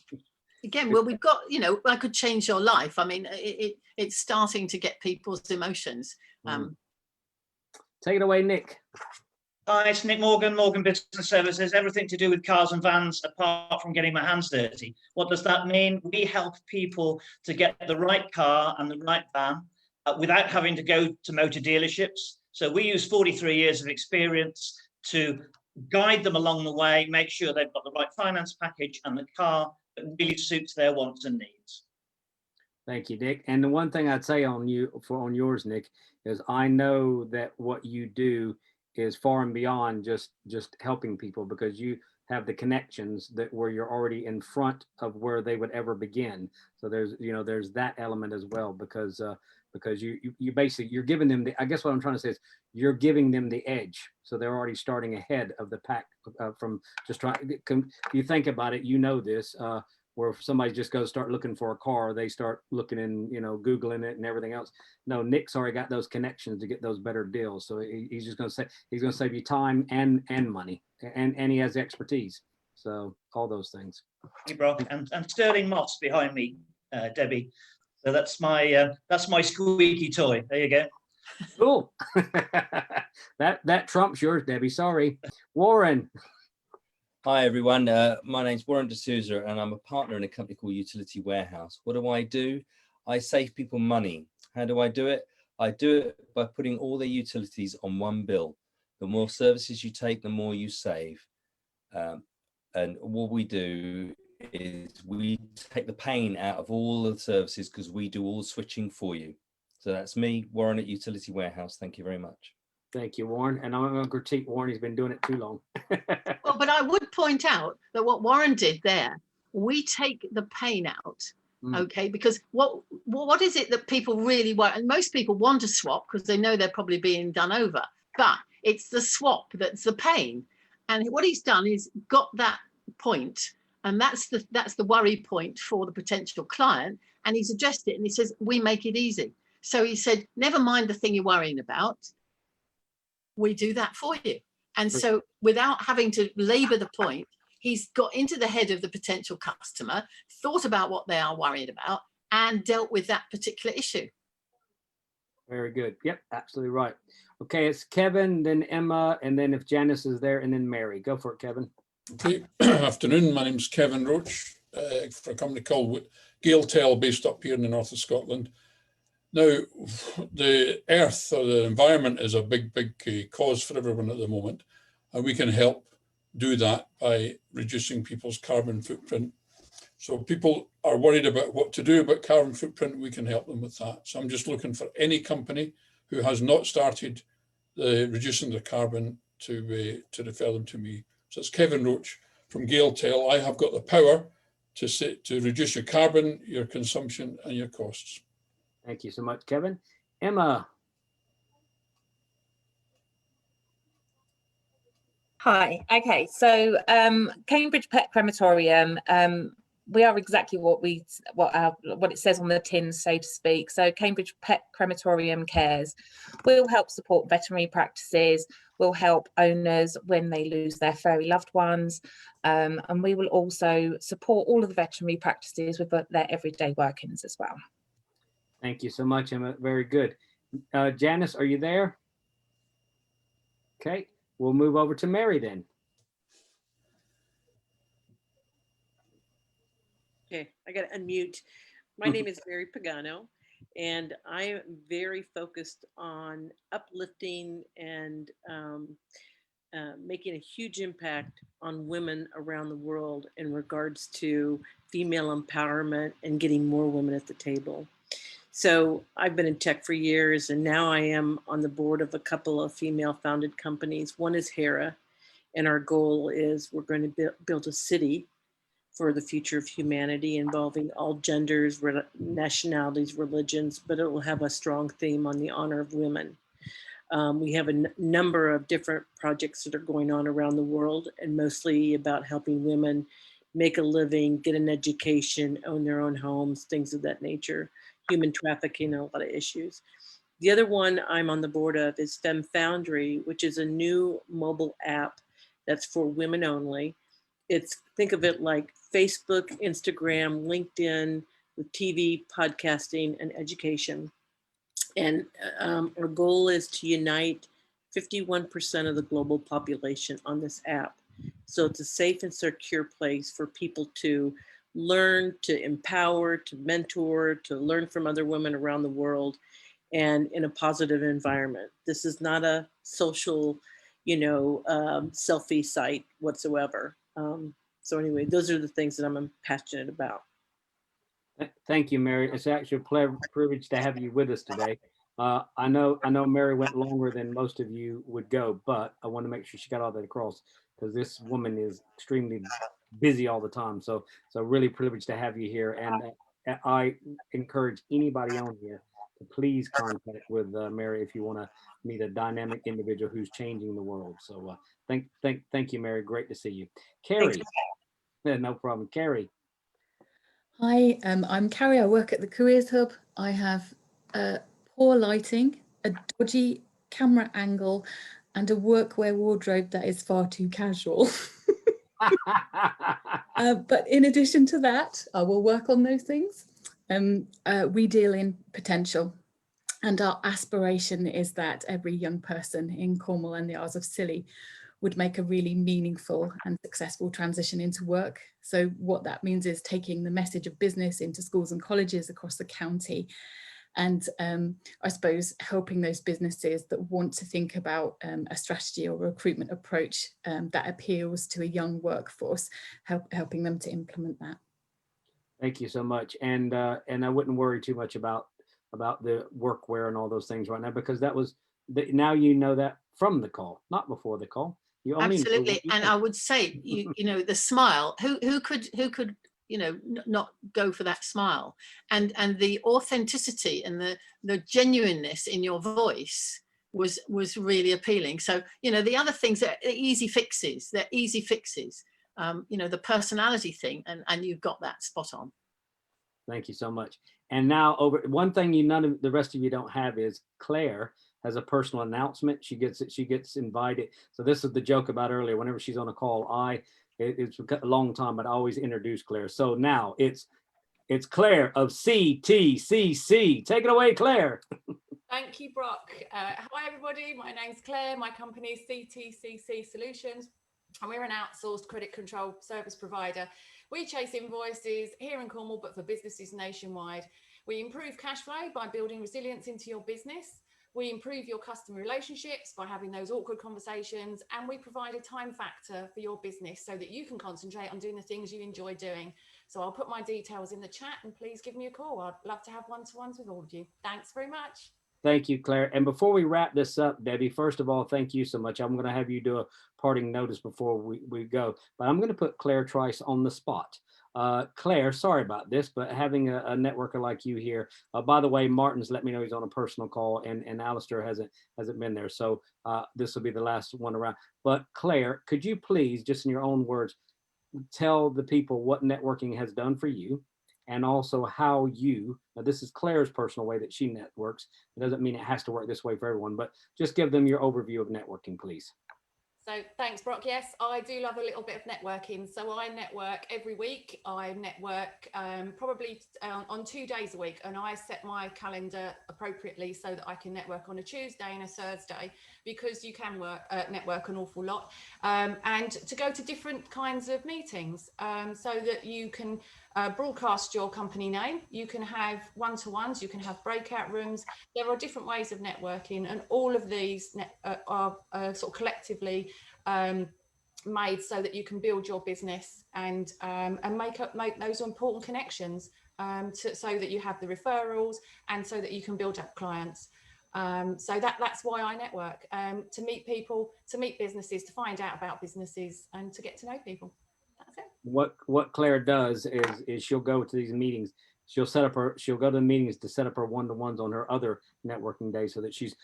Again, well, we've got, you know, I could change your life. I mean, it's starting to get people's emotions. Take it away, Nick. Hi, it's Nick Morgan, Morgan Business Services, everything to do with cars and vans apart from getting my hands dirty. What does that mean? We help people to get the right car and the right van without having to go to motor dealerships. So we use 43 years of experience to guide them along the way, make sure they've got the right finance package and the car that really suits their wants and needs. Thank you, Nick. And the one thing I'd say on yours, Nick, is I know that what you do is far and beyond just helping people, because you have the connections that where you're already in front of where they would ever begin. So there's that element as well, because you basically, you're giving them I guess what I'm trying to say is you're giving them the edge. So they're already starting ahead of the pack from just trying. You think about it, this, where if somebody just goes start looking for a car, they start looking in, Googling it and everything else. No, Nick's already got those connections to get those better deals. So he's just going to say, he's going to save you time and money, and he has expertise. So all those things. Hey, Brock, and Sterling Moss behind me, Debbie. So that's my squeaky toy. There you go. Cool. that trumps yours, Debbie. Sorry, Warren. Hi everyone, my name's Warren D'Souza and I'm a partner in a company called Utility Warehouse. What do? I save people money. How do I do it? I do it by putting all their utilities on one bill. The more services you take, the more you save. And what we do is we take the pain out of all the services because we do all the switching for you. So that's me, Warren at Utility Warehouse. Thank you very much. Thank you, Warren. And I'm going to critique Warren. He's been doing it too long. Well, but I would point out that what Warren did there, we take the pain out, okay? Because what is it that people really want? And most people want to swap because they know they're probably being done over, but it's the swap that's the pain. And what he's done is got that point, and that's the worry point for the potential client. And he's addressed it, and he says, we make it easy. So he said, never mind the thing you're worrying about. We do that for you. And so without having to labor the point, he's got into the head of the potential customer, thought about what they are worried about, and dealt with that particular issue. Very good. Yep, absolutely right. Okay, it's Kevin, then Emma, and then if Janice is there, and then Mary. Go for it, Kevin. Okay, afternoon. My name's Kevin Roach for a company called Gaeltel, based up here in the north of Scotland. Now, the earth or the environment is a big cause for everyone at the moment, and we can help do that by reducing people's carbon footprint. So people are worried about what to do about carbon footprint, we can help them with that. So I'm just looking for any company who has not started reducing their carbon to refer them to me. So it's Kevin Roach from Gaeltel. I have got the power to reduce your carbon, your consumption, and your costs. Thank you so much, Kevin. Emma. Hi. Okay. So Cambridge Pet Crematorium, we are exactly what it says on the tin, so to speak. So Cambridge Pet Crematorium Cares. We'll help support veterinary practices. We'll help owners when they lose their furry loved ones. And we will also support all of the veterinary practices with their everyday workings as well. Thank you so much, Emma. Very good. Janice, are you there? Okay, we'll move over to Mary then. Okay, I got to unmute. My name is Mary Pagano, and I am very focused on uplifting and making a huge impact on women around the world in regards to female empowerment and getting more women at the table. So I've been in tech for years, and now I am on the board of a couple of female-founded companies. One is Hera, and our goal is we're going to build a city for the future of humanity involving all genders, nationalities, religions, but it will have a strong theme on the honor of women. We have a number of different projects that are going on around the world, and mostly about helping women make a living, get an education, own their own homes, things of that nature. Human trafficking, a lot of issues. The other one I'm on the board of is Femme Foundry, which is a new mobile app that's for women only. Think of it like Facebook, Instagram, LinkedIn, with TV, podcasting, and education. And our goal is to unite 51% of the global population on this app. So it's a safe and secure place for people to learn, to empower, to mentor, to learn from other women around the world, and in a positive environment. This is not a social selfie site whatsoever. So anyway, those are the things that I'm passionate about. Thank you, Mary. It's actually a privilege to have you with us today. I know Mary went longer than most of you would go, but I want to make sure she got all that across, because this woman is extremely busy all the time. So really privileged to have you here. And I encourage anybody on here to please contact with Mary if you want to meet a dynamic individual who's changing the world. So thank you, Mary. Great to see you. Carrie. No problem. Carrie. Hi, I'm Carrie. I work at the Careers Hub. I have poor lighting, a dodgy camera angle, and a workwear wardrobe that is far too casual. But in addition to that, I will work on those things. We deal in potential, and our aspiration is that every young person in Cornwall and the Isles of Scilly would make a really meaningful and successful transition into work. So what that means is taking the message of business into schools and colleges across the county, and I suppose helping those businesses that want to think about a strategy or recruitment approach that appeals to a young workforce, helping them to implement that. Thank you so much. And I wouldn't worry too much about the workwear and all those things right now, because that was now you know that from the call, not before the call. You only Absolutely. And I would say, the smile, who could not go for that smile, and the authenticity and the genuineness in your voice was really appealing. So, the other things are easy fixes. They're easy fixes. The personality thing, and you've got that spot on. Thank you so much. And now one thing none of the rest of you don't have is Claire has a personal announcement. She gets invited. So this is the joke about earlier. Whenever she's on a call, it's a long time, but I always introduce Claire. So now it's Claire of CTCC. Take it away, Claire. Thank you, Brock. Hi, everybody. My name's Claire. My company is CTCC Solutions, and we're an outsourced credit control service provider. We chase invoices here in Cornwall, but for businesses nationwide. We improve cash flow by building resilience into your business. We improve your customer relationships by having those awkward conversations, and we provide a time factor for your business so that you can concentrate on doing the things you enjoy doing. So I'll put my details in the chat, and please give me a call. I'd love to have one-to-ones with all of you. Thanks very much. Thank you, Claire. And before we wrap this up, Debbie, first of all, thank you so much. I'm going to have you do a parting notice before we go, but I'm going to put Claire Trice on the spot. Claire, sorry about this, but having a networker like you here, by the way, Martin's let me know he's on a personal call, and Alistair hasn't been there. So this will be the last one around. But Claire, could you please, just in your own words, tell the people what networking has done for you, and also how now this is Claire's personal way that she networks. It doesn't mean it has to work this way for everyone, but just give them your overview of networking, please. So thanks, Brock. Yes, I do love a little bit of networking. So I network every week. I network probably on 2 days a week, and I set my calendar appropriately so that I can network on a Tuesday and a Thursday, because you can network an awful lot, and to go to different kinds of meetings so that you can broadcast your company name. You can have one-to-ones, you can have breakout rooms. There are different ways of networking, and all of these are sort of collectively made so that you can build your business and make those important connections so that you have the referrals and so that you can build up clients. So that's why I network, to meet people, to meet businesses, to find out about businesses, and to get to know people. That's it. What Claire does is she'll go to these meetings. She'll go to the meetings to set up her one-to-ones on her other networking days, so that she's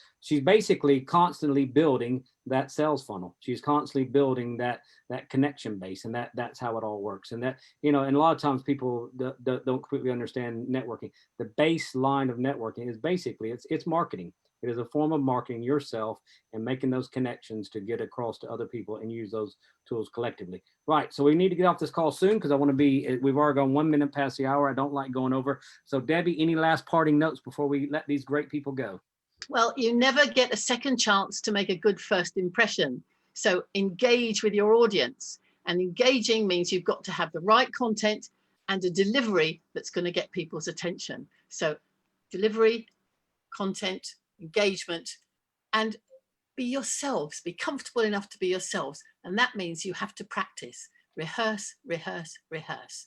basically constantly building that sales funnel. She's constantly building that connection base, and that's how it all works. And that, and a lot of times people don't completely understand networking. The baseline of networking is basically it's marketing. It is a form of marketing yourself and making those connections to get across to other people and use those tools collectively. Right. So we need to get off this call soon, because I want to we've already gone 1 minute past the hour. I don't like going over. So Debbie, any last parting notes before we let these great people go? Well, you never get a second chance to make a good first impression. So engage with your audience, and engaging means you've got to have the right content and a delivery that's going to get people's attention. So delivery, content, engagement, and be yourselves, be comfortable enough to be yourselves. And that means you have to practice, rehearse, rehearse, rehearse.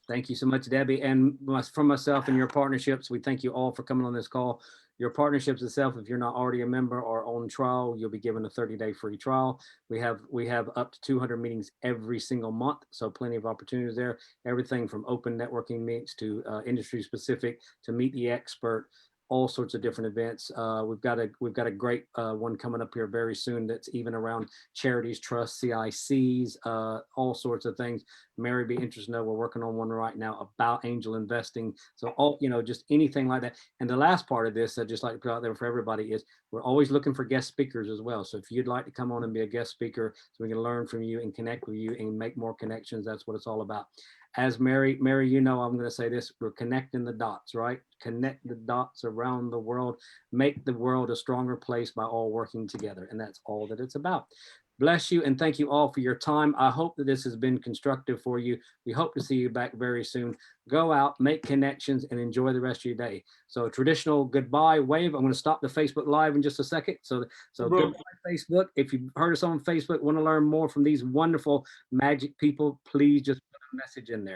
Thank you so much, Debbie. And from myself and Your Partnerships, we thank you all for coming on this call. Your Partnerships itself, if you're not already a member or on trial, you'll be given a 30-day free trial. We have up to 200 meetings every single month, so plenty of opportunities there. Everything from open networking meets to industry specific to meet the expert, all sorts of different events. We've got a great one coming up here very soon that's even around charities, trusts, CICs, all sorts of things. Mary, be interested to know we're working on one right now about angel investing. So all, just anything like that. And the last part of this, I'd just like to put out there for everybody is we're always looking for guest speakers as well. So if you'd like to come on and be a guest speaker so we can learn from you and connect with you and make more connections, that's what it's all about. As Mary, I'm going to say this, we're connecting the dots, right? Connect the dots around the world, make the world a stronger place by all working together. And that's all that it's about. Bless you and thank you all for your time. I hope that this has been constructive for you. We hope to see you back very soon. Go out, make connections, and enjoy the rest of your day. So a traditional goodbye wave. I'm going to stop the Facebook Live in just a second. So goodbye, Facebook. If you've heard us on Facebook, want to learn more from these wonderful magic people, please just put a message in there.